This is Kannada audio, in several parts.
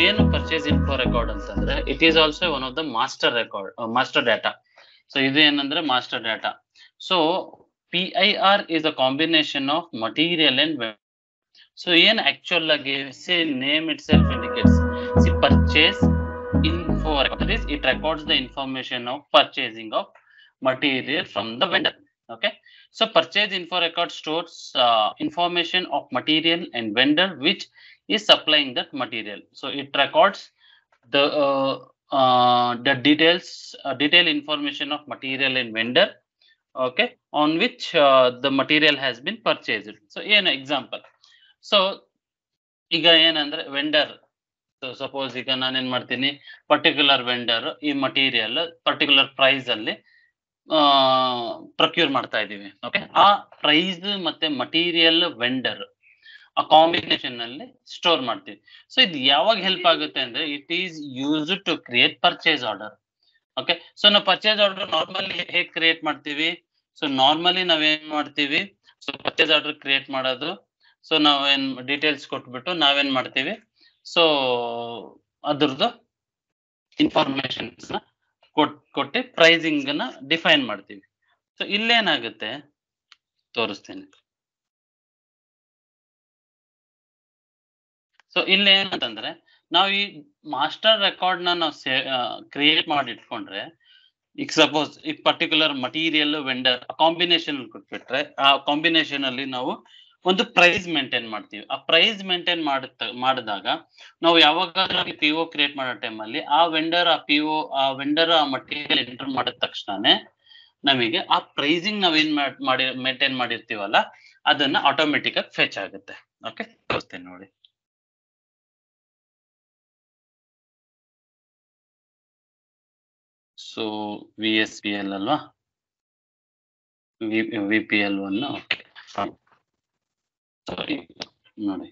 ಏನು ಪರ್ಚೇಸ್ ಇನ್ಫೋ ರೆಕಾರ್ಡ್ ಅಂತಂದ್ರೆ it is also one of the master record, master data. So ಇದು ಏನಂದ್ರೆ master data. So PIR is a combination of material and vendor. So ಏನ್ actual ಆಗಿ say name itself indicates, see purchase info record is it records the information of purchasing of material from the vendor. Okay, so purchase info record stores information of material and vendor which is supplying that material. So it records the detailed information of material and vendor, okay, on which the material has been purchased. So an example, so ಈಗ ಏನಂದ್ರೆ ವೆಂಡರ್, ಸೊ ಸಪೋಸ್ ಈಗ ನಾನೇನ್ ಮಾಡ್ತೀನಿ, ಪರ್ಟಿಕ್ಯುಲರ್ ವೆಂಡರ್ ಈ ಮಟೀರಿಯಲ್ ಪರ್ಟಿಕ್ಯುಲರ್ ಪ್ರೈಸ್ ಅಲ್ಲಿ ಪ್ರೊಕ್ಯೂರ್ ಮಾಡ್ತಾ ಇದೀವಿ. ಓಕೆ, ಆ ಪ್ರೈಸ್ ಮತ್ತೆ ಮಟೀರಿಯಲ್ ವೆಂಡರ್ ಆ ಕಾಂಬಿನೇಷನ್ ಅಲ್ಲಿ ಸ್ಟೋರ್ ಮಾಡ್ತೀವಿ. ಸೊ ಇದು ಯಾವಾಗ ಹೆಲ್ಪ್ ಆಗುತ್ತೆ ಅಂದ್ರೆ it is used to create purchase order. Okay, so ನಾವು ಪರ್ಚೇಸ್ ಆರ್ಡರ್ ನಾರ್ಮಲಿ ಹೇಗೆ ಕ್ರಿಯೇಟ್ ಮಾಡ್ತೀವಿ? ಸೊ ನಾರ್ಮಲಿ ನಾವೇನ್ ಮಾಡ್ತೀವಿ, ಸೊ ಪರ್ಚೇಸ್ ಆರ್ಡರ್ ಕ್ರಿಯೇಟ್ ಮಾಡೋದು, ಸೊ ನಾವೇನ್ ಡೀಟೇಲ್ಸ್ ಕೊಟ್ಬಿಟ್ಟು ನಾವೇನ್ ಮಾಡ್ತೀವಿ, ಸೊ ಅದ್ರದ್ದು ಇನ್ಫಾರ್ಮೇಶನ್ಸ್ ನ ಕೊಟ್ಟು ಪ್ರೈಸಿಂಗ್ ನ ಡಿಫೈನ್ ಮಾಡ್ತೀವಿ. ಸೊ ಇಲ್ಲೇನಾಗುತ್ತೆ ತೋರಿಸ್ತೀನಿ. ಸೊ ಇಲ್ಲೇನಂತಂದ್ರೆ ನಾವು ಈ ಮಾಸ್ಟರ್ ರೆಕಾರ್ಡ್ ನ ನಾವು ಕ್ರಿಯೇಟ್ ಮಾಡಿ ಇಟ್ಕೊಂಡ್ರೆ, ಈಗ ಸಪೋಸ್ ಈ ಪರ್ಟಿಕ್ಯುಲರ್ ಮಟೀರಿಯಲ್ ವೆಂಡರ್ ಕಾಂಬಿನೇಷನ್ ಕೊಟ್ಬಿಟ್ರೆ, ಆ ಕಾಂಬಿನೇಷನ್ ಅಲ್ಲಿ ನಾವು ಒಂದು ಪ್ರೈಸ್ ಮೇಂಟೈನ್ ಮಾಡ್ತೀವಿ. ಆ ಪ್ರೈಸ್ ಮೇಂಟೈನ್ ಮಾಡಿದಾಗ ನಾವು ಯಾವಾಗಾದ್ರೂ PO ಕ್ರಿಯೇಟ್ ಮಾಡೋ ಟೈಮಲ್ಲಿ ಆ ವೆಂಡರ್ ಆ ವೆಂಡರ್ ಆ ಮಟೀರಿಯಲ್ ಎಂಟರ್ ಮಾಡಿದ ತಕ್ಷಣನೇ ನಮಗೆ ಆ ಪ್ರೈಸಿಂಗ್ ನಾವೇನ್ ಮೇಂಟೈನ್ ಮಾಡಿರ್ತೀವಲ್ಲ ಅದನ್ನ ಆಟೋಮೆಟಿಕ್ ಆಗಿ ಫೆಚ್ ಆಗುತ್ತೆ. ಓಕೆ, ತೋರಿಸ್ತೇನೆ ನೋಡಿ. ಸೊ VSPL ಅಲ್ವಾ, VPL 1. ಓಕೆ, ಸಾರಿ ನೋಡಿ.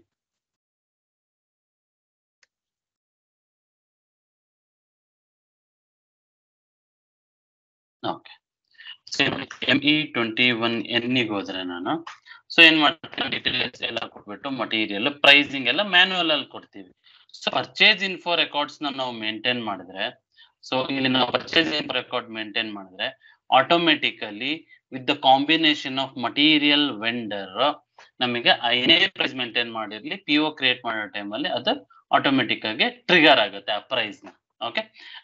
ಓಕೆ, ME21N ಹೋದ್ರೆ ನಾನು ಸೊ ಏನ್ ಮಾಡ್ತೀನಿ, ಡೀಟೇಲ್ಸ್ ಎಲ್ಲ ಕೊಟ್ಬಿಟ್ಟು ಮಟೀರಿಯಲ್ ಪ್ರೈಸಿಂಗ್ ಎಲ್ಲ ಮ್ಯಾನ್ಯುವಲ್ ಅಲ್ಲಿ ಕೊಡ್ತೀವಿ. ಸೊ ಪರ್ಚೇಸ್ ಇನ್ಫೋ ರೆಕಾರ್ಡ್ಸ್ ನಾವು ಮೇಂಟೈನ್ ಮಾಡಿದ್ರೆ, ಸೊ ಇಲ್ಲಿ ನಾವು ಪರ್ಚೇಸ್ ಇನ್ಫೋ ರೆಕಾರ್ಡ್ ಮೇಂಟೈನ್ ಮಾಡಿದ್ರೆ automatically with the combination of material vendor ನಮಗೆ ಏನೇ ಪ್ರೈಸ್ ಮೇಂಟೈನ್ ಮಾಡಿರ್ಲಿ PO ಕ್ರಿಯೇಟ್ ಮಾಡೋ ಟೈಮಲ್ಲಿ ಅದು ಆಟೋಮೆಟಿಕ್ ಆಗಿ ಟ್ರಿಗರ್ ಆಗುತ್ತೆ ಆ ಪ್ರೈಸ್ ನ. Okay,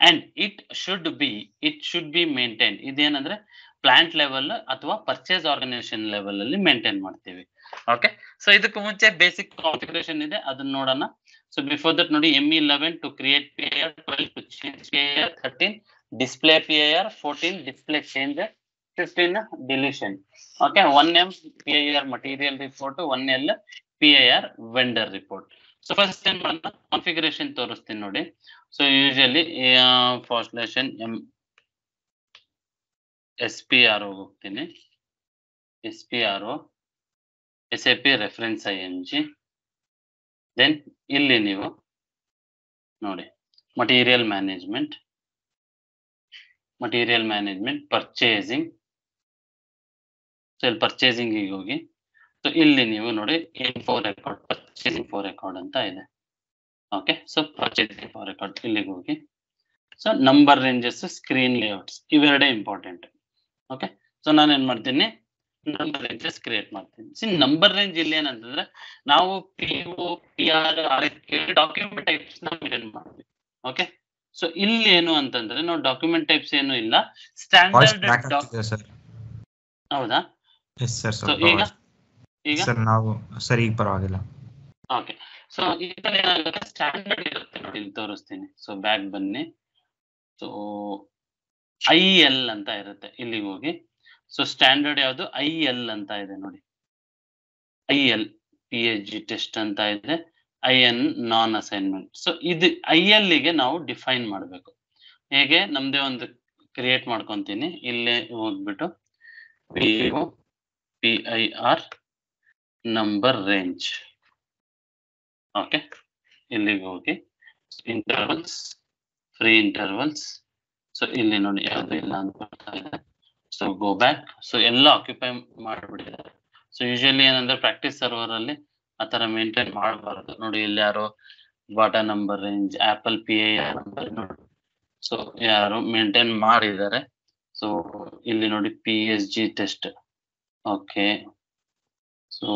and it should be maintain. ಇದೇನಂದ್ರೆ ಪ್ಲಾಂಟ್ ಲೆವೆಲ್ ಅಥವಾ ಪರ್ಚೇಸ್ ಆರ್ಗನೈಸೇಷನ್ ಲೆವೆಲ್ ಅಲ್ಲಿ ಮೇಂಟೈನ್ ಮಾಡ್ತೀವಿ. ಓಕೆ, ಸೊ ಇದಕ್ಕೂ ಮುಂಚೆ ಬೇಸಿಕ್ ಕಾನ್ಫಿಗರೇಷನ್ ಇದೆ, ಅದನ್ನ ನೋಡೋಣ. ಸೊ ಬಿಫೋರ್ ದಟ್ ನೋಡಿ, ME11 to create PIR, 12 to change PIR, 13 display PIR, 14 display change, 15 deletion. Okay, 1M PIR material report, 1L PIR vendor report. So first time configuration ತೋರಿಸ್ತೀನಿ ನೋಡಿ. ಸೊ ಯೂಶಲಿ SPRO ಹೋಗ್ತೀನಿ, SPRO SAP reference ING. Then ಇಲ್ಲಿ ನೀವು ನೋಡಿ ಮಟೀರಿಯಲ್ ಮ್ಯಾನೇಜ್ಮೆಂಟ್ ಪರ್ಚೇಸಿಂಗ್. ಸೊ ಇಲ್ಲಿ ಪರ್ಚೇಸಿಂಗ್ ಹೋಗಿ, ಸೊ ಇಲ್ಲಿ ನೀವು ನೋಡಿ info record, purchase info record ಅಂತ ಇದೆ. Okay, so purchase info record ಇಲ್ಲಿಗೆ ಹೋಗಿ, so number ranges, screen layouts ಇವೆರಡೇ ಇಂಪಾರ್ಟೆಂಟ್. ಓಕೆ, ಸೊ ನಾನು ಏನ್ ಮಾಡ್ತೀನಿ, ನಂಬರ್ ರೇಂಜಸ್ ಕ್ರಿಯೇಟ್ ಮಾಡ್ತೀನಿ. ನಂಬರ್ ರೇಂಜ್ ಇಲ್ಲಿ ಏನಂತಂದ್ರೆ ನಾವು PO PR document types maintain ಮಾಡ್ತೀವಿ. ಓಕೆ, ಸೊ ಇಲ್ಲಿ ಏನು ಅಂತಂದ್ರೆ ನಾವು ಡಾಕ್ಯುಮೆಂಟ್ ಟೈಪ್ಸ್ ಏನು ಇಲ್ಲ, ಸ್ಟ್ಯಾಂಡರ್ಡ್. ಹೌದಾ? ಸೊ ಈಗ ನಾವು ಸರಿ ಪರವಾಗಿಲ್ಲ. ಓಕೆ, ಸೊ ಇದ್ರಲ್ಲಿ ಏನಾಗುತ್ತೆ, ಸ್ಟ್ಯಾಂಡರ್ಡ್ ಇರುತ್ತೆ ನೋಡಿ, ಇಲ್ಲಿ ತೋರಿಸ್ತೀನಿ. ಸೊ ಬ್ಯಾಕ್ ಬನ್ನಿ, ಸೊ IL ಅಂತ ಇರುತ್ತೆ, ಇಲ್ಲಿಗೆ ಹೋಗಿ. ಸೊ ಸ್ಟ್ಯಾಂಡರ್ಡ್ ಯಾವುದು, IL ಅಂತ ಇದೆ ನೋಡಿ, IL PHG ಟೆಸ್ಟ್ ಅಂತ ಇದೆ, IN ನಾನ್ ಅಸೈನ್ಮೆಂಟ್. ಸೊ ಇದು IL ಗೆ ನಾವು ಡಿಫೈನ್ ಮಾಡಬೇಕು. ಹೇಗೆ, ನಮ್ದೇ ಒಂದು ಕ್ರಿಯೇಟ್ ಮಾಡ್ಕೊಂತೀನಿ, ಇಲ್ಲೇ ಹೋಗ್ಬಿಟ್ಟು PO PIR number range. Okay, ಇಲ್ಲಿಗೆ ಹೋಗಿ ಇಂಟರ್ವಲ್ಸ್, ಫ್ರೀ ಇಂಟರ್ವಲ್ಸ್. ಸೊ ಇಲ್ಲಿ ನೋಡಿ ಯಾವ್ದು ಇಲ್ಲ ಅಂತ ಬರ್ತಾ ಇದೆ. So go back. ಸೊ ಎಲ್ಲ ಆಕ್ಯುಪೈ ಮಾಡಿಬಿಟ್ಟಿದ್ದಾರೆ. ಸೊ ಯೂಶಲಿ ಏನಂದ್ರೆ ಪ್ರಾಕ್ಟೀಸ್ ಸರ್ವರ್ ಅಲ್ಲಿ ಆತರ ಮೇಂಟೈನ್ ಮಾಡಬಾರ್ದು ನೋಡಿ. ಇಲ್ಲಿ ಯಾರೋ Bata number range apple PIR number ನೋಡಿ. ಸೊ ಯಾರು ಮೇಂಟೈನ್ ಮಾಡಿದ್ದಾರೆ. ಸೊ ಇಲ್ಲಿ ನೋಡಿ PSG test. Okay, so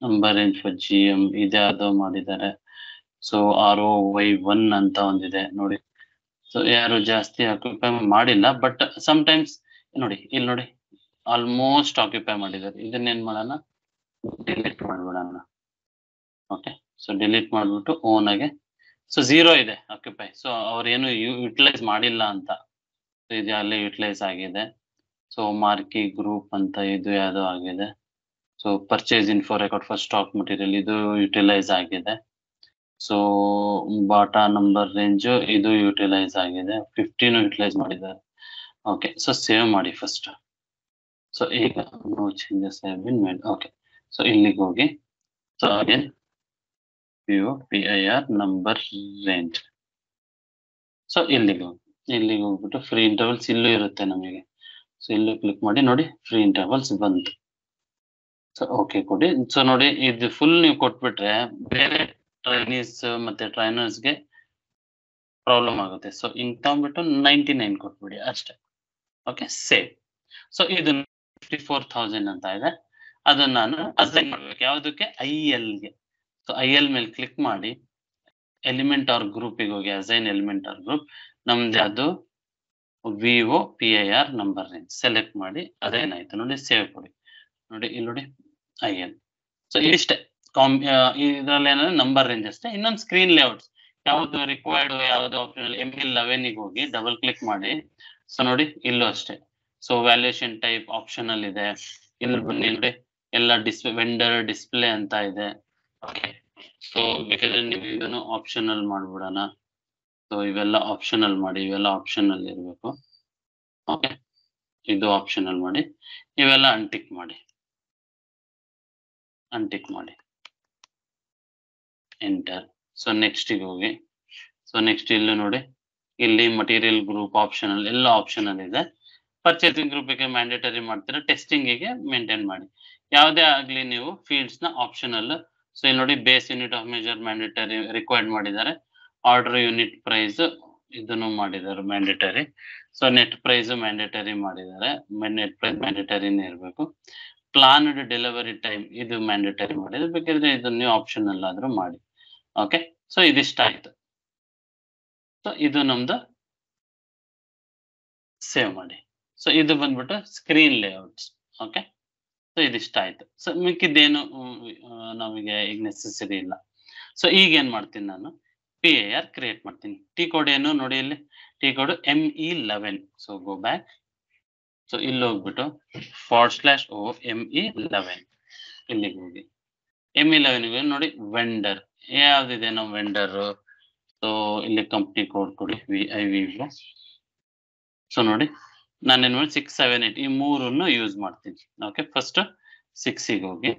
number range for GM ಇದ್ಯಾವುದೋ ಮಾಡಿದ್ದಾರೆ. ಸೊ ROY1 ಅಂತ ಒಂದಿದೆ ನೋಡಿ. ಸೊ ಯಾರು ಜಾಸ್ತಿ ಆಕ್ಯುಪೈ ಮಾಡಿಲ್ಲ, ಬಟ್ ಸಮ್ಟೈಮ್ಸ್ ನೋಡಿ ಇಲ್ಲಿ ನೋಡಿ ಆಲ್ಮೋಸ್ಟ್ ಆಕ್ಯುಪೈ ಮಾಡಿದ್ದಾರೆ. ಇದನ್ನೇನ್ ಮಾಡೋಣ, ಡಿಲೀಟ್ ಮಾಡ್ಬಿಡೋಣ. ಓಕೆ, ಸೊ ಡಿಲೀಟ್ ಮಾಡ್ಬಿಟ್ಟು ಓನ್ ಆಗಿ, ಸೊ 0 ಇದೆ ಆಕ್ಯುಪೈ. ಸೊ ಅವ್ರೇನು ಯುಟಿಲೈಸ್ ಮಾಡಿಲ್ಲ ಅಂತ. ಇದು ಅಲ್ಲೇ ಯುಟಿಲೈಸ್ ಆಗಿದೆ. ಸೊ ಮಾರ್ಕಿ ಗ್ರೂಪ್ ಅಂತ ಇದು ಯಾವ್ದೋ ಆಗಿದೆ. So purchase info record for stock material ಇದು ಯುಟಿಲೈಸ್ ಆಗಿದೆ. ಸೊ ಬಾಟಾ ನಂಬರ್ ರೇಂಜ್ ಇದು ಯುಟಿಲೈಸ್ ಆಗಿದೆ. 15 ಯುಟಿಲೈಸ್ ಮಾಡಿದ್ದಾರೆ. ಓಕೆ, ಸೊ ಸೇವ್ ಮಾಡಿ ಫಸ್ಟ್. ಸೊ ಈಗ no changes have been made. Okay, so ಇಲ್ಲಿಗೆ ಹೋಗಿ, so again PIR number range. So ಇಲ್ಲಿಗೆ ಹೋಗ್ಬಿಟ್ಟು ಫ್ರೀ ಇಂಟರ್ವಲ್ಸ್ ಇಲ್ಲೂ ಇರುತ್ತೆ ನಮಗೆ. ಸೊ ಇಲ್ಲೂ ಕ್ಲಿಕ್ ಮಾಡಿ ನೋಡಿ, ಫ್ರೀ ಇಂಟರ್ವಲ್ಸ್ ಬಂತು. ಸೊ ಓಕೆ ಕೊಡಿ. ಸೊ ನೋಡಿ ಇದು ಫುಲ್ ನೀವು ಕೊಟ್ಬಿಟ್ರೆ ಬೇರೆ ಟ್ರೈನೀಸ್ ಮತ್ತೆ ಟ್ರೈನರ್ಸ್ಗೆ ಪ್ರಾಬ್ಲಮ್ ಆಗುತ್ತೆ. ಸೊ ಹಿಂಗ್ ತಗೊಂಡ್ಬಿಟ್ಟು 99 ಕೊಟ್ಬಿಡಿ ಅಷ್ಟೇ. Okay, save. ಸೊ ಇದು 54,000 ಅಂತ ಇದೆ. ಅದನ್ನ ನಾನು ಅಸೈನ್ ಮಾಡ್ಬೇಕು. ಯಾವ್ದಕ್ಕೆ? ILಗೆ. ಸೊ IL ಮೇಲೆ ಕ್ಲಿಕ್ ಮಾಡಿ ಎಲಿಮೆಂಟ್ ಆರ್ ಗ್ರೂಪಿಗೆ ಹೋಗಿ, ಅಸೈನ್ ಎಲಿಮೆಂಟ್ ಆರ್ ಗ್ರೂಪ್. ನಮ್ದು ಅದು VO PIR number range select ಮಾಡಿ ಅಸೈನ್ ಆಯ್ತು ನೋಡಿ. ಸೇವ್ ಕೊಡಿ. ನೋಡಿ ಇಲ್ಲಿ ನೋಡಿ IL. ಸೊ ಇಷ್ಟೇ ಇದ್ರಲ್ಲಿ ಏನಂದ್ರೆ ನಂಬರ್ ರೇಂಜ್ ಅಷ್ಟೇ. ಇನ್ನೊಂದು ಸ್ಕ್ರೀನ್ ಲೇಔಟ್ಸ್ ಯಾವ್ದು ರಿಕ್ವೈರ್ಡ್, ಯಾವ್ದು ಆಪ್ಷನಲ್, ML11 ಗೆ ಹೋಗಿ ಡಬಲ್ ಕ್ಲಿಕ್ ಮಾಡಿ. ಸೊ ನೋಡಿ ಇಲ್ಲೂ ಅಷ್ಟೇ. ಸೊ ವ್ಯಾಲ್ಯೂಯೇಷನ್ ಟೈಪ್ ಆಪ್ಷನಲ್ ಇದೆ. ಇಲ್ಲಿ ಬನ್ನಿ ನೋಡಿ, ಎಲ್ಲ ವೆಂಡರ್ ಡಿಸ್ಪ್ಲೇ ಅಂತ ಇದೆ. ಓಕೆ, ಸೊ ಬೇಕಾದ್ರೆ ನೀವು ಇದನ್ನು ಆಪ್ಷನಲ್ ಮಾಡ್ಬಿಡೋಣ. ಸೊ ಇವೆಲ್ಲ ಆಪ್ಷನಲ್ ಮಾಡಿ, ಇವೆಲ್ಲ ಆಪ್ಷನಲ್ ಇರಬೇಕು. ಓಕೆ, ಇದು ಆಪ್ಷನಲ್ ಮಾಡಿ, ಇವೆಲ್ಲ ಅನ್ಟಿಕ್ ಮಾಡಿ. ಎಂಟರ್. ಸೊ ನೆಕ್ಸ್ಟ್ ಗೆ ಹೋಗಿ. ಸೊ ನೆಕ್ಸ್ಟ್ ಇಲ್ಲಿ ನೋಡಿ, ಇಲ್ಲಿ ಮಟೀರಿಯಲ್ ಗ್ರೂಪ್ ಆಪ್ಷನಲ್, ಎಲ್ಲ ಆಪ್ಷನಲ್ ಇದೆ. ಪರ್ಚೇಸಿಂಗ್ ಗ್ರೂಪಿಗೆ ಮ್ಯಾಂಡೇಟರಿ ಮಾಡ್ತೀರಾ, ಟೆಸ್ಟಿಂಗಿಗೆ ಮೇಂಟೈನ್ ಮಾಡಿ. ಯಾವುದೇ ಆಗ್ಲಿ ನೀವು ಫೀಲ್ಡ್ಸ್ ನ ಆಪ್ಷನಲ್. ಸೊ ಇಲ್ಲಿ ನೋಡಿ base unit of measure mandatory required ಮಾಡಿದ್ದಾರೆ. ಆರ್ಡರ್ ಯೂನಿಟ್ ಪ್ರೈಸ್ ಇದನ್ನು ಮಾಡಿದ್ದಾರೆ mandatory. So net price mandatory ಮಾಡಿದ್ದಾರೆ. ನೆಟ್ ಪ್ರೈಸ್ ಮ್ಯಾಂಡೇಟರಿನೇ ಇರಬೇಕು. ಪ್ಲಾನ್ಡ್ ಡೆಲಿವರಿ ಟೈಮ್ ಇದು ಮ್ಯಾಂಡೇಟರಿ ಮಾಡಿದ್ರೆ, ಬೇಕಾದ್ರೆ ಇದನ್ನ ನೀವು ಆಪ್ಷನಲ್ ಆದ್ರೂ ಮಾಡಿ. ಓಕೆ, ಸೊ ಇದಿಷ್ಟ ಆಯ್ತು. ಸೊ ಇದು ನಮ್ದು ಸೇವ್ ಮಾಡಿ. ಸೊ ಇದು ಬಂದ್ಬಿಟ್ಟು ಸ್ಕ್ರೀನ್ ಲೇಔಟ್ಸ್. ಓಕೆ, ಸೊ ಇದಿಷ್ಟ ಆಯ್ತು. ಸೊ ಮಿಕ್ಕಿದ್ದೇನು ನಮಗೆ ಈಗ ನೆಸೆಸರಿ ಇಲ್ಲ. ಸೊ ಈಗ ಏನ್ ಮಾಡ್ತೀನಿ ನಾನು, PIR ಕ್ರಿಯೇಟ್ ಮಾಡ್ತೀನಿ. ಟಿ ಕೋಡ್ ಏನು ನೋಡಿ, ಇಲ್ಲಿ T code ME11. So go back. So ಇಲ್ಲಿ ಹೋಗ್ಬಿಟ್ಟು /O ME11 ಇಲ್ಲಿಗೆ ಹೋಗಿ. ME11 ನೋಡಿ ವೆಂಡರ್ ಯಾವ್ದಿದೆ ನಾವು ವೆಂಡರ್. ಸೊ ಇಲ್ಲಿ ಕಂಪ್ನಿ ಕೋಡ್ ಕೊಡಿ VIVO. ಸೊ ನೋಡಿ ನಾನೇನ್ ಮಾಡಿ 6, 7, 8 ಈ ಮೂರನ್ನು ಯೂಸ್ ಮಾಡ್ತೀನಿ. ಓಕೆ, ಫಸ್ಟ್ 6ಗೆ ಹೋಗಿ.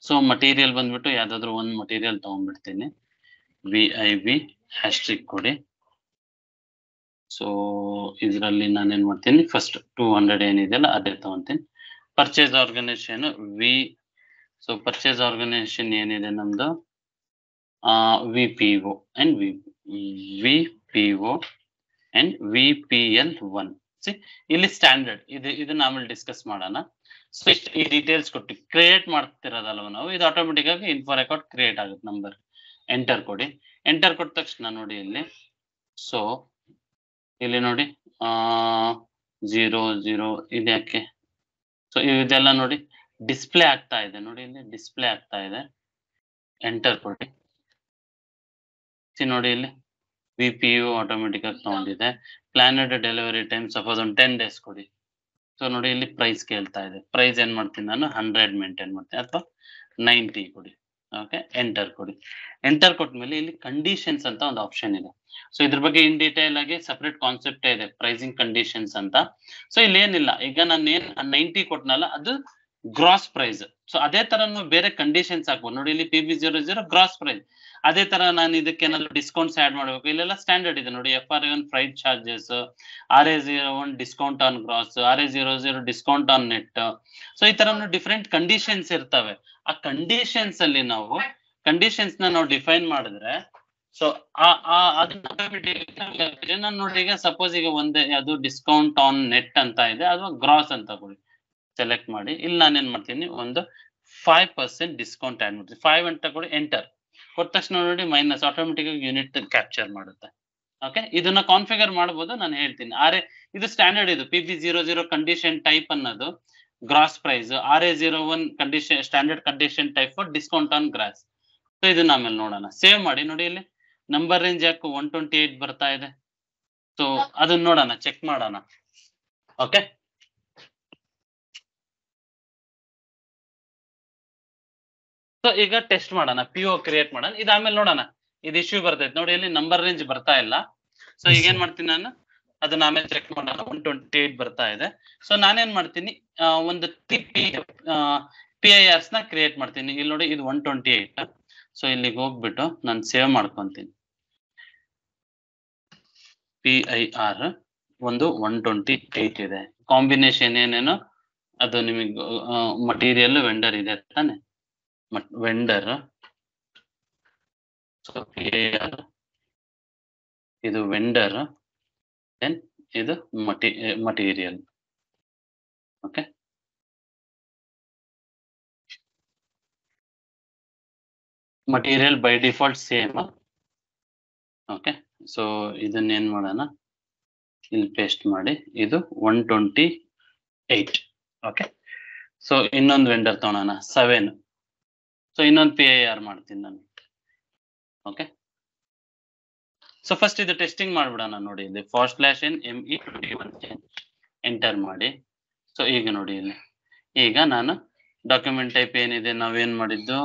ಸೊ ಮಟೀರಿಯಲ್ ಬಂದ್ಬಿಟ್ಟು ಯಾವ್ದಾದ್ರು ಒಂದು ಮಟೀರಿಯಲ್ ತಗೊಂಡ್ಬಿಡ್ತೀನಿ. VIV ಹ್ಯಾಶ್ಟ್ರಿಕ್ ಕೊಡಿ. ಸೊ ಇದರಲ್ಲಿ ನಾನೇನ್ ಮಾಡ್ತೀನಿ, ಫಸ್ಟ್ 200 ಏನಿದೆಯಲ್ಲ ಅದೇ ತಗೊಂತೀನಿ. Purchase organisation so purchase organisation ಏನಿದೆ ನಮ್ದು VPO and VPO and VPL1. ಇಲ್ಲಿ ಸ್ಟ್ಯಾಂಡರ್ಡ್ ಇದನ್ನ ಆಮೇಲೆ ಡಿಸ್ಕಸ್ ಮಾಡೋಣ. ಸೊ ಈ ಡೀಟೇಲ್ಸ್ ಕೊಟ್ಟು ಕ್ರಿಯೇಟ್ ಮಾಡ್ತಿರೋದಲ್ವ ನಾವು, ಇದು ಆಟೋಮೆಟಿಕ್ ಆಗಿ ಇನ್ಫೋ ರೆಕಾರ್ಡ್ ಕ್ರಿಯೇಟ್ ಆಗುತ್ತೆ. ನಂಬರ್ ಎಂಟರ್ ಕೊಡಿ. ಎಂಟರ್ ಕೊಟ್ಟ ತಕ್ಷಣ ನೋಡಿ ಇಲ್ಲಿ, ಸೊ ಇಲ್ಲಿ ನೋಡಿ 00 ಇದಕ್ಕೆ. ಸೊ ಇದೆಲ್ಲ ನೋಡಿ ಡಿಸ್ಪ್ಲೇ ಆಗ್ತಾ ಇದೆ. ನೋಡಿ ಇಲ್ಲಿ ಡಿಸ್ಪ್ಲೇ ಆಗ್ತಾ ಇದೆ. ಎಂಟರ್ ಕೊಡಿ. ನೋಡಿ ಇಲ್ಲಿ VPO ಆಟೋಮೆಟಿಕ್ ಆಗಿ ತಗೊಂಡಿದೆ. ಪ್ಲಾನೆಡ್ ಡೆಲಿವರಿ ಟೈಮ್ ಸಪೋಸ್ ಒಂದು 10 days ಕೊಡಿ. ಸೊ ನೋಡಿ ಇಲ್ಲಿ ಪ್ರೈಸ್ ಕೇಳ್ತಾ ಇದೆ. ಪ್ರೈಸ್ ಏನ್ ಮಾಡ್ತೀನಿ ನಾನು 100 ಮೇಂಟೈನ್ ಮಾಡ್ತೀನಿ, ಅಥವಾ 90 ಕೊಡಿ. ಓಕೆ, ಎಂಟರ್ ಕೊಡಿ. ಎಂಟರ್ ಕೊಟ್ಮೇಲೆ ಇಲ್ಲಿ ಕಂಡೀಷನ್ಸ್ ಅಂತ ಒಂದು ಆಪ್ಷನ್ ಇದೆ. ಸೊ ಇದ್ರ ಬಗ್ಗೆ ಇನ್ ಡೀಟೇಲ್ ಆಗಿ ಸಪರೇಟ್ ಕಾನ್ಸೆಪ್ಟ್ ಇದೆ, ಪ್ರೈಸಿಂಗ್ ಕಂಡೀಷನ್ಸ್ ಅಂತ. ಸೊ ಇಲ್ಲಿ ಏನಿಲ್ಲ, ಈಗ ನಾನು ಏನ್ 90 ಕೊಟ್ನಲ್ಲ ಅದು ಗ್ರಾಸ್ ಪ್ರೈಸ್. ಸೊ ಅದೇ ತರ ಬೇರೆ ಕಂಡೀಷನ್ಸ್ ಹಾಕ್ಬೋದು. ನೋಡಿ ಇಲ್ಲಿ PB00 ಗ್ರಾಸ್ ಪ್ರೈಸ್. ಅದೇ ತರ ನಾನು ಇದಕ್ಕೆ ಏನಾದ್ರು ಡಿಸ್ಕೌಂಟ್ಸ್ ಆಡ್ ಮಾಡಬೇಕು, ಇಲ್ಲೆಲ್ಲ ಸ್ಟ್ಯಾಂಡರ್ಡ್ ಇದೆ ನೋಡಿ. FRA1 freight charges, RA01 discount on gross, RA00 discount on net. So ಈ ತರ ಡಿಫ್ರೆಂಟ್ ಕಂಡೀಷನ್ಸ್ ಇರ್ತವೆ. ಆ ಕಂಡೀಷನ್ಸ್ ಅಲ್ಲಿ ನಾವು ಕಂಡೀಷನ್ಸ್ ನ ನಾವು ಡಿಫೈನ್ ಮಾಡಿದ್ರೆ ಸೊ ಅದನ್ನ ನೋಡಿ ಈಗ ಸಪೋಸ್ ಈಗ ಒಂದೇ ಅದು ಡಿಸ್ಕೌಂಟ್ ಆನ್ ನೆಟ್ ಅಂತ ಇದೆ ಅಥವಾ ಗ್ರಾಸ್ ಅಂತ ಕೊಡಿ ಸೆಲೆಕ್ಟ್ ಮಾಡಿ. ಇಲ್ಲಿ ನಾನೇನ್ ಮಾಡ್ತೀನಿ ಒಂದು 5% ಡಿಸ್ಕೌಂಟ್ ಆಡ್ ಮಾಡ್ತೀನಿ. 5 ಅಂತ ಕೊಡಿ, ಎಂಟರ್ ಕೊಟ್ಟ ತಕ್ಷಣ ನೋಡಿ ಮೈನಸ್ ಆಟೋಮೆಟಿಕ್ ಆಗಿ ಯೂನಿಟ್ ಕ್ಯಾಪ್ಚರ್ ಮಾಡುತ್ತೆ. ಓಕೆ, ಇದನ್ನ ಕಾನ್ಫಿಗರ್ ಮಾಡಬಹುದು, ನಾನು ಹೇಳ್ತೀನಿ. ಇದು ಸ್ಟ್ಯಾಂಡರ್ಡ್, ಇದು PB00 ಕಂಡೀಷನ್ ಟೈಪ್ ಅನ್ನೋದು gross price, RA01 condition standard condition type for discount on gross. So ಇದನ್ನ ಆಮೇಲೆ ನೋಡೋಣ. ಸೇವ್ ಮಾಡಿ. ನೋಡಿ ಇಲ್ಲಿ ನಂಬರ್ ರೇಂಜ್ ಯಾಕೆ 128 ಬರ್ತಾ ಇದೆ. ಸೊ ಅದನ್ನ ನೋಡೋಣ, ಚೆಕ್ ಮಾಡೋಣ. ಓಕೆ, ಸೊ ಈಗ ಟೆಸ್ಟ್ ಮಾಡೋಣ, PO ಕ್ರಿಯೇಟ್ ಮಾಡೋಣ. ಇದಾದ್ಮೇಲೆ ನೋಡೋಣ ಇದು ಇಶ್ಯೂ ಬರ್ತೈತೆ. ನೋಡಿ ಇಲ್ಲಿ ನಂಬರ್ ರೇಂಜ್ ಬರ್ತಾ ಇಲ್ಲ. ಸೊ ಈಗ ಏನ್ ಮಾಡ್ತೀನಿ ನಾನು, ಅದನ್ನ ಆಮೇಲೆ ಚೆಕ್ ಮಾಡೋಣ. 128 ಬರ್ತಾ ಇದೆ. ಸೊ ನಾನೇನ್ ಮಾಡ್ತೀನಿ, ಒಂದು PIRs ನ ಕ್ರಿಯೇಟ್ ಮಾಡ್ತೀನಿ. ಇಲ್ಲಿ ನೋಡಿ ಇದು 128. ಸೊ ಇಲ್ಲಿಗೆ ಹೋಗ್ಬಿಟ್ಟು ನಾನು ಸೇವ್ ಮಾಡ್ಕೊಂತೀನಿ. PIR ಒಂದು 128 ಇದೆ. ಕಾಂಬಿನೇಷನ್ ಏನೇನು ಅದು ನಿಮಗೆ ಮಟೀರಿಯಲ್ ವೆಂಡರ್ ಇದೆ ತಾನೆ, ವೆಂಡರ್. ಸೊ PIR ಇದು ವೆಂಡರ್, ದೆನ್ ಇದು material. Okay, material by default same. Okay, so ಇದನ್ನ ಏನ್ ಮಾಡೋಣ, ಇಲ್ಲಿ ಪೇಸ್ಟ್ ಮಾಡಿ. ಇದು 128. ಓಕೆ, ಸೊ ಇನ್ನೊಂದು ವೆಂಡರ್ ತಗೊಳ್ಳೋಣ, 7. ಸೊ ಇನ್ನೊಂದು PIR ಮಾಡ್ತೀನಿ ನಾನು. ಓಕೆ, ಸೊ ಫಸ್ಟ್ ಇದು ಟೆಸ್ಟಿಂಗ್ ಮಾಡ್ಬಿಡೋಣ. ನೋಡಿ ಇಲ್ಲಿ /NME21 ಎಂಟರ್ ಮಾಡಿ. ಸೊ ಈಗ ನೋಡಿ ಇಲ್ಲಿ, ಈಗ ನಾನು ಡಾಕ್ಯುಮೆಂಟ್ ಟೈಪ್ ಏನಿದೆ ನಾವೇನ್ ಮಾಡಿದ್ದು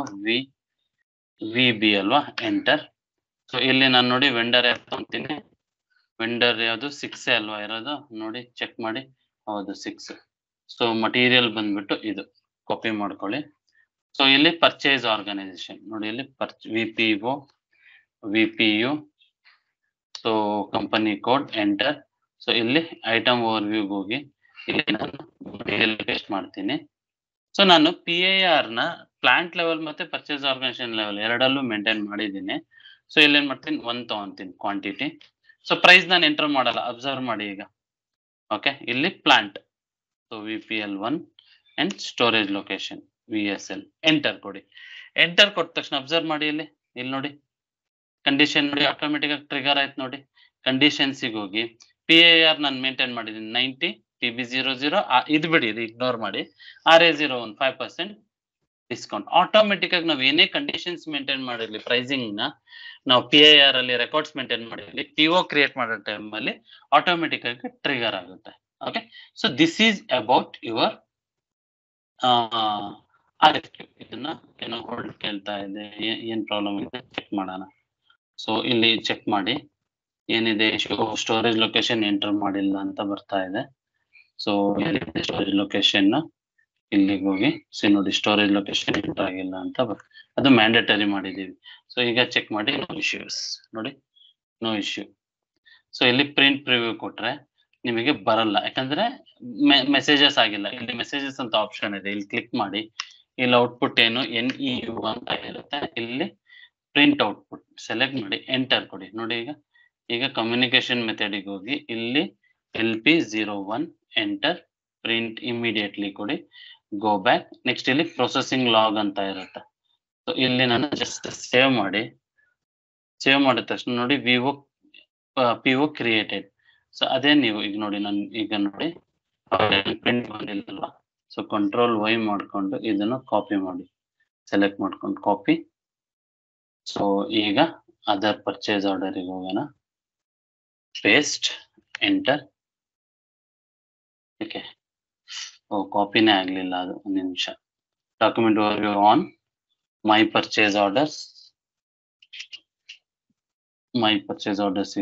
VB ಅಲ್ವಾ, ಎಂಟರ್. ಸೊ ಇಲ್ಲಿ ನಾನು ನೋಡಿ ವೆಂಡರ್ ಯಾವ್ದು ತಗೊಂತೀನಿ, ವೆಂಡರ್ ಯಾವುದು 6 ಅಲ್ವಾ ಇರೋದು, ನೋಡಿ ಚೆಕ್ ಮಾಡಿ. ಹೌದು 6. ಸೊ ಮಟೀರಿಯಲ್ ಬಂದ್ಬಿಟ್ಟು ಇದು ಕಾಪಿ ಮಾಡ್ಕೊಳ್ಳಿ. ಸೊ ಇಲ್ಲಿ ಪರ್ಚೇಸ್ ಆರ್ಗನೈಸೇಷನ್ ನೋಡಿ, ಇಲ್ಲಿ VPU, so company code enter. So ಇಲ್ಲಿ ಐಟಮ್ ಓವರ್ ವ್ಯೂಗೆ ಹೋಗಿ ಇಲ್ಲಿ ನಾನು ಮಟೀರಿಯಲ್ ಪೇಸ್ಟ್ ಮಾಡ್ತೀನಿ. ಸೊ ನಾನು PIR ನ ಪ್ಲಾಂಟ್ ಲೆವೆಲ್ ಮತ್ತೆ ಪರ್ಚೇಸ್ ಆರ್ಗನೈಸೇಷನ್ ಲೆವೆಲ್ ಎರಡಲ್ಲೂ ಮೇಂಟೈನ್ ಮಾಡಿದ್ದೀನಿ. ಸೊ ಇಲ್ಲಿ ಏನ್ ಮಾಡ್ತೀನಿ, 1 ತಗೊಂತೀನಿ ಕ್ವಾಂಟಿಟಿ. ಸೊ ಪ್ರೈಸ್ ನಾನು ಎಂಟರ್ ಮಾಡಲ್ಲ, ಅಬ್ಸರ್ವ್ ಮಾಡಿ ಈಗ. ಓಕೆ, ಇಲ್ಲಿ plant, so VPL1 and storage location VSL, enter ಕೊಡಿ. ಎಂಟರ್ ಕೊಟ್ಟ ತಕ್ಷಣ ಅಬ್ಸರ್ವ್ ಮಾಡಿ, ಇಲ್ಲಿ ನೋಡಿ ಕಂಡೀಷನ್ ನೋಡಿ ಆಟೋಮೆಟಿಕ್ ಆಗಿ ಟ್ರಿಗರ್ ಆಯ್ತು. ನೋಡಿ ಕಂಡೀಷನ್ಸ್ ಹೋಗಿ PIR ನಾನು ಮೇಂಟೈನ್ ಮಾಡಿದ್ದೀನಿ 90, PB00 ಇದು ಬಿಡಿ, ಇದು ಇಗ್ನೋರ್ ಮಾಡಿ. RA01 5% discount. ಆಟೋಮೆಟಿಕ್ ಆಗಿ ನಾವು ಏನೇ ಕಂಡೀಷನ್ಸ್ ಮೇಂಟೈನ್ ಮಾಡಿರ್ಲಿ, ಪ್ರೈಸಿಂಗ್ ನ ನಾವು PIR ಅಲ್ಲಿ ರೆಕಾರ್ಡ್ಸ್ ಮೇಂಟೈನ್ ಮಾಡಿರ್ಲಿ, PO ಕ್ರಿಯೇಟ್ ಮಾಡೋ ಟೈಮ್ ಅಲ್ಲಿ ಆಟೋಮೆಟಿಕ್ ಆಗಿ ಟ್ರಿಗರ್ ಆಗುತ್ತೆ. Okay, so this is about your RFQ. ಇದನ್ನ ಏನೋ ಹೋಲ್ಡ್ ಕೇಳ್ತಾ ಇದೆ, ಏನ್ ಪ್ರಾಬ್ಲಮ್ ಇದೆ ಚೆಕ್ ಮಾಡೋಣ. ಸೊ ಇಲ್ಲಿ ಚೆಕ್ ಮಾಡಿ ಏನಿದೆ, ಸ್ಟೋರೇಜ್ ಲೊಕೇಶನ್ ಎಂಟರ್ ಮಾಡಿಲ್ಲ ಅಂತ ಬರ್ತಾ ಇದೆ. ಸೊ ಸ್ಟೋರೇಜ್ ಲೊಕೇಶನ್ ಇಲ್ಲಿಗೆ ಹೋಗಿ, ಸೊ ನೋಡಿ ಸ್ಟೋರೇಜ್ ಲೊಕೇಶನ್ ಎಂಟರ್ ಆಗಿಲ್ಲ ಅಂತ ಅದು ಮ್ಯಾಂಡೇಟರಿ ಮಾಡಿದೀವಿ. ಸೊ ಈಗ ಚೆಕ್ ಮಾಡಿ, ನೋ ಇಶ್ಯೂಸ್. ನೋಡಿ ನೋ ಇಶ್ಯೂ. ಸೊ ಇಲ್ಲಿ ಪ್ರಿಂಟ್ ಪ್ರಿವ್ಯೂ ಕೊಟ್ರೆ ನಿಮಗೆ ಬರಲ್ಲ, ಯಾಕಂದ್ರೆ ಮೆಸೇಜಸ್ ಆಗಿಲ್ಲ. ಇಲ್ಲಿ ಮೆಸೇಜಸ್ ಅಂತ ಆಪ್ಷನ್ ಇದೆ, ಇಲ್ಲಿ ಕ್ಲಿಕ್ ಮಾಡಿ. ಇಲ್ಲಿ ಔಟ್ಪುಟ್ ಏನು NEU ಅಂತ ಇರುತ್ತೆ. ಇಲ್ಲಿ ಪ್ರಿಂಟ್ ಔಟ್ಪುಟ್ ಸೆಲೆಕ್ಟ್ ಮಾಡಿ, ಎಂಟರ್ ಕೊಡಿ. ನೋಡಿ ಈಗ ಕಮ್ಯುನಿಕೇಶನ್ ಮೆಥಡಿಗೆ ಹೋಗಿ ಇಲ್ಲಿ LP01 ಎಂಟರ್, ಪ್ರಿಂಟ್ ಇಮಿಡಿಯೇಟ್ಲಿ ಕೊಡಿ, ಗೋ ಬ್ಯಾಕ್. ನೆಕ್ಸ್ಟ್ ಇಲ್ಲಿ ಪ್ರೊಸೆಸಿಂಗ್ ಲಾಗ್ ಅಂತ ಇರುತ್ತೆ. ಸೊ ಇಲ್ಲಿ ನಾನು ಜಸ್ಟ್ ಸೇವ್ ಮಾಡಿ. ಸೇವ್ ಮಾಡಿದ ತಕ್ಷಣ ನೋಡಿ PO ಕ್ರಿಯೇಟೆಡ್. ಸೊ ಅದೇ ನೀವು ಈಗ ನೋಡಿ, ನಾನು ಈಗ ನೋಡಿ ಪ್ರಿಂಟ್ ಬಂದಿಲ್ಲಲ್ವಾ. ಸೊ Ctrl+Y ಮಾಡ್ಕೊಂಡು ಇದನ್ನು ಕಾಪಿ ಮಾಡಿ, ಸೆಲೆಕ್ಟ್ ಮಾಡ್ಕೊಂಡು ಕಾಪಿ. ಸೊ ಈಗ ಅದರ್ ಪರ್ಚೇಸ್ ಆರ್ಡರ್ಗೆ ಹೋಗೋಣ, ಪೇಸ್ಟ್, ಎಂಟರ್. ಓಕೆ, ಕಾಪಿನೇ ಆಗ್ಲಿಲ್ಲ ಅದು, ಒಂದು ನಿಮಿಷ. Document overview on my purchase orders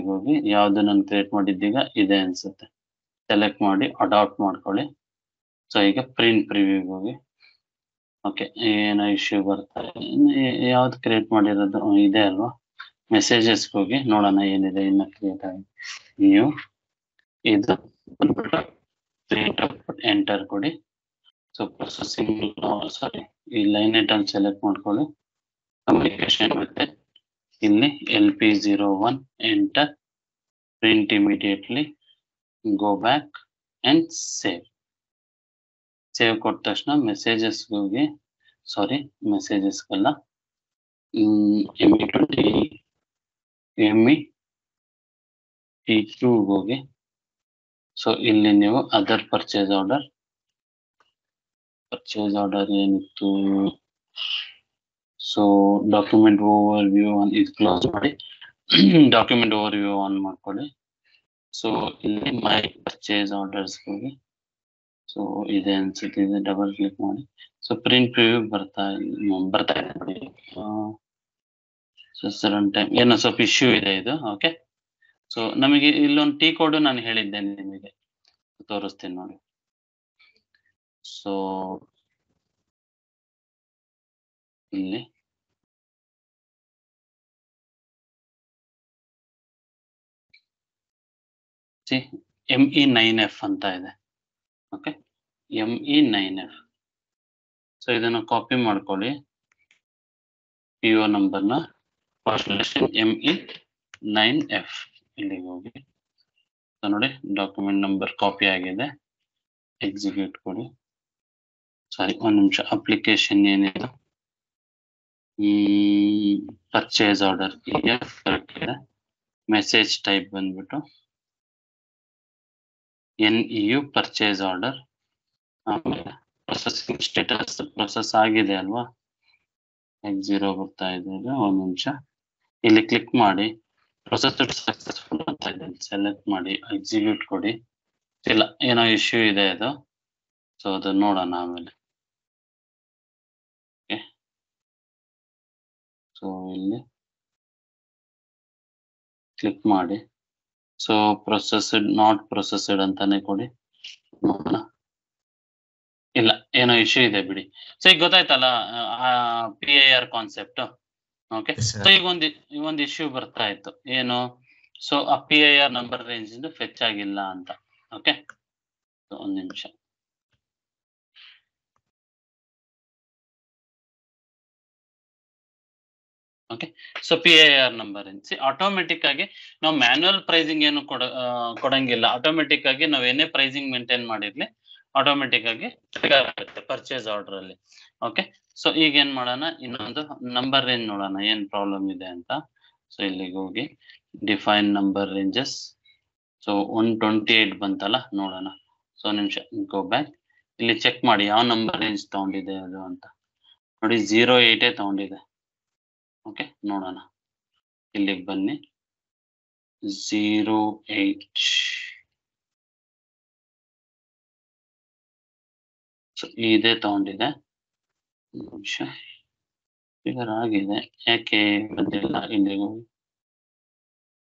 ಹೋಗಿ ಯಾವ್ದು ನಾನು ಕ್ರಿಯೇಟ್ ಮಾಡಿದ್ದೀಗ ಇದೆ ಅನ್ಸುತ್ತೆ, ಸೆಲೆಕ್ಟ್ ಮಾಡಿ ಅಡಾಪ್ಟ್ ಮಾಡ್ಕೊಳ್ಳಿ. ಸೊ ಈಗ ಪ್ರಿಂಟ್ ಪ್ರಿವ್ಯೂಗೆ ಹೋಗಿ. ಓಕೆ, ಏನೋ ಇಶ್ಯೂ ಬರ್ತಾ ಇದೆ, ಯಾವ್ದು ಕ್ರಿಯೇಟ್ ಮಾಡಿರೋದು ಇದೆ ಅಲ್ವಾ. ಮೆಸೇಜಸ್ಗೆ ಹೋಗಿ ನೋಡೋಣ ಏನಿದೆ ಇನ್ನ ಕ್ರಿಯೇಟ್ ಆಗಿ. ನೀವು ಇದು ಪ್ರಿಂಟ್ ಔಟ್ಪುಟ್ ಎಂಟರ್ ಕೊಡಿ. ಸೊ ಪ್ರೊಸೆಸಿಂಗ್, ಸಾರಿ, ಈ ಲೈನ್ ಐಟಮ್ ಸೆಲೆಕ್ಟ್ ಮಾಡ್ಕೊಳ್ಳಿ. ಕಮ್ಯುನಿಕೇಶನ್ ಮತ್ತೆ ಇಲ್ಲಿ LP01 enter, print immediately, go back and save. Save ಕೊಟ್ಟ ತಕ್ಷಣ ಮೆಸೇಜಸ್ ಹೋಗಿ, ಸಾರಿ ಮೆಸೇಜಸ್ಗೆಲ್ಲ MET2 ಹೋಗಿ, ಸೊ ಇಲ್ಲಿ ನೀವು ಅದರ್ ಪರ್ಚೇಸ್ ಆರ್ಡರ್ ಏನಿತ್ತು, ಸೊ ಡಾಕ್ಯುಮೆಂಟ್ ಓವರ್ ವ್ಯೂ ಇದು ಕ್ಲೋಸ್ ಮಾಡಿ ಡಾಕ್ಯುಮೆಂಟ್ ಓವರ್ ವ್ಯೂ ಆನ್ ಮಾಡ್ಕೊಳ್ಳಿ. ಸೊ ಇಲ್ಲಿ ಮೈ ಪರ್ಚೇಸ್ ಆರ್ಡರ್ಸ್ ಹೋಗಿ, ಸೊ ಇದೆ ಅನ್ಸುತ್ತೆ, ಇದೆ ಡಬಲ್ ಕ್ಲಿಕ್ ಮಾಡಿ. ಸೊ ಪ್ರಿಂಟ್ ಪ್ರಿವ್ಯೂ ಬರ್ತಾ ಇದೆ ನೋಡಿ. ಸೊ ಸಡನ್ ಟೈಮ್ ಏನೋ ಸ್ವಲ್ಪ ಇಶ್ಯೂ ಇದೆ ಇದು. ಓಕೆ, ಸೊ ನಮಗೆ ಇಲ್ಲೊಂದು T ಕೋಡ್ ನಾನು ಹೇಳಿದ್ದೇನೆ ನಿಮಗೆ, ತೋರಿಸ್ತೀನಿ ನೋಡಿ. ಸೊ ಇಲ್ಲಿ ME9F ಅಂತ ಇದೆ. Okay, ME9F. ಸೊ ಇದನ್ನ ಕಾಪಿ ಮಾಡ್ಕೊಳ್ಳಿ, PO ನಂಬರ್ನ ME9F ಇಲ್ಲಿಗೆ ಹೋಗಿ. ಸೊ ನೋಡಿ ಡಾಕ್ಯುಮೆಂಟ್ ನಂಬರ್ ಕಾಪಿ ಆಗಿದೆ. ಎಕ್ಸಿಕ್ಯೂಟ್ ಕೊಡಿ. ಸಾರಿ ಒಂದು ನಿಮಿಷ, ಅಪ್ಲಿಕೇಶನ್ ಏನಿದೆ ಪರ್ಚೇಸ್ ಆರ್ಡರ್ ಕರೆಕ್ಟ್ ಇದೆ. ಮೆಸೇಜ್ ಟೈಪ್ ಬಂದ್ಬಿಟ್ಟು NEU ಪರ್ಚೇಸ್ ಆರ್ಡರ್. ಆಮೇಲೆ ಪ್ರೊಸೆಸಿಂಗ್ ಸ್ಟೇಟಸ್ ಪ್ರೊಸೆಸ್ ಆಗಿದೆ ಅಲ್ವಾ, X0 ಬರ್ತಾ ಇದೆ. ಒಂದು ನಿಮಿಷ, ಇಲ್ಲಿ ಕ್ಲಿಕ್ ಮಾಡಿ ಪ್ರೊಸೆಸ್ಡ್ ಸಕ್ಸಸ್ಫುಲ್ ಅಂತ ಇದೆ, ಸೆಲೆಕ್ಟ್ ಮಾಡಿ ಎಕ್ಸಿಕ್ಯೂಟ್ ಕೊಡಿ. ಇಲ್ಲ ಏನೋ ಇಶ್ಯೂ ಇದೆ ಅದು, ಸೊ ಅದು ನೋಡೋಣ ಆಮೇಲೆ. ಸೊ ಇಲ್ಲಿ ಕ್ಲಿಕ್ ಮಾಡಿ, ಸೊ ಪ್ರೊಸೆಸ್ಡ್ ನಾಟ್ ಪ್ರೊಸೆಸ್ಡ್ ಅಂತಾನೆ ಕೊಡಿ, ನೋಡೋಣ. ಇಲ್ಲ ಏನೋ ಇಶ್ಯೂ ಇದೆ ಬಿಡಿ. ಸೊ ಈಗ ಗೊತ್ತಾಯ್ತಲ್ಲ PIR ಕಾನ್ಸೆಪ್ಟ್. ಓಕೆ, ಸೊ ಈಗ ಒಂದು ಇಶ್ಯೂ ಬರ್ತಾ ಇತ್ತು, ಏನು, ಸೊ ಆ PIR ನಂಬರ್ ರೇಂಜ್ ಇಂದ ಫೆಚ್ ಆಗಿಲ್ಲ ಅಂತ. ಓಕೆ, ಒಂದು ನಿಮಿಷ. Okay, so PIR number range automatic ಆಗಿ ನಾವು ಮ್ಯಾನ್ಯುಯಲ್ ಪ್ರೈಸಿಂಗ್ ಏನು ಕೊಡಂಗಿಲ್ಲ. ಆಟೋಮೆಟಿಕ್ ಆಗಿ ನಾವು ಏನೇ ಪ್ರೈಸಿಂಗ್ ಮೇಂಟೈನ್ ಮಾಡಿರ್ಲಿ ಆಟೋಮೆಟಿಕ್ ಆಗಿ ಟ್ರಿಗರ್ ಆಗುತ್ತೆ ಪರ್ಚೇಸ್ ಆರ್ಡರ್ ಅಲ್ಲಿ. ಓಕೆ, ಸೊ ಈಗ ಏನ್ ಮಾಡೋಣ, ಇನ್ನೊಂದು ನಂಬರ್ ರೇಂಜ್ ನೋಡೋಣ ಏನ್ ಪ್ರಾಬ್ಲಮ್ ಇದೆ ಅಂತ. ಸೊ ಇಲ್ಲಿಗೆ ಹೋಗಿ ಡಿಫೈನ್ ನಂಬರ್ ರೇಂಜಸ್. ಸೊ 128 ಬಂತಲ್ಲ, ನೋಡೋಣ. ಸೊ ನಿಮಿಷ ಗೋ ಬ್ಯಾಕ್, ಇಲ್ಲಿ ಚೆಕ್ ಮಾಡಿ ಯಾವ ನಂಬರ್ ರೇಂಜ್ ತಗೊಂಡಿದೆ ಅದು ಅಂತ ನೋಡಿ. 08 ತಗೊಂಡಿದೆ. ಓಕೆ, ನೋಡೋಣ, ಇಲ್ಲಿಗೆ ಬನ್ನಿ. 08. ಸೊ ಇದೇ ತಗೊಂಡಿದೆ. ನಿಮಿಷ, ಫಿಗರ್ ಆಗಿದೆ, ಯಾಕೆ ಬಂದಿಲ್ಲ ಇಲ್ಲಿಗೆ ಹೋಗಿ.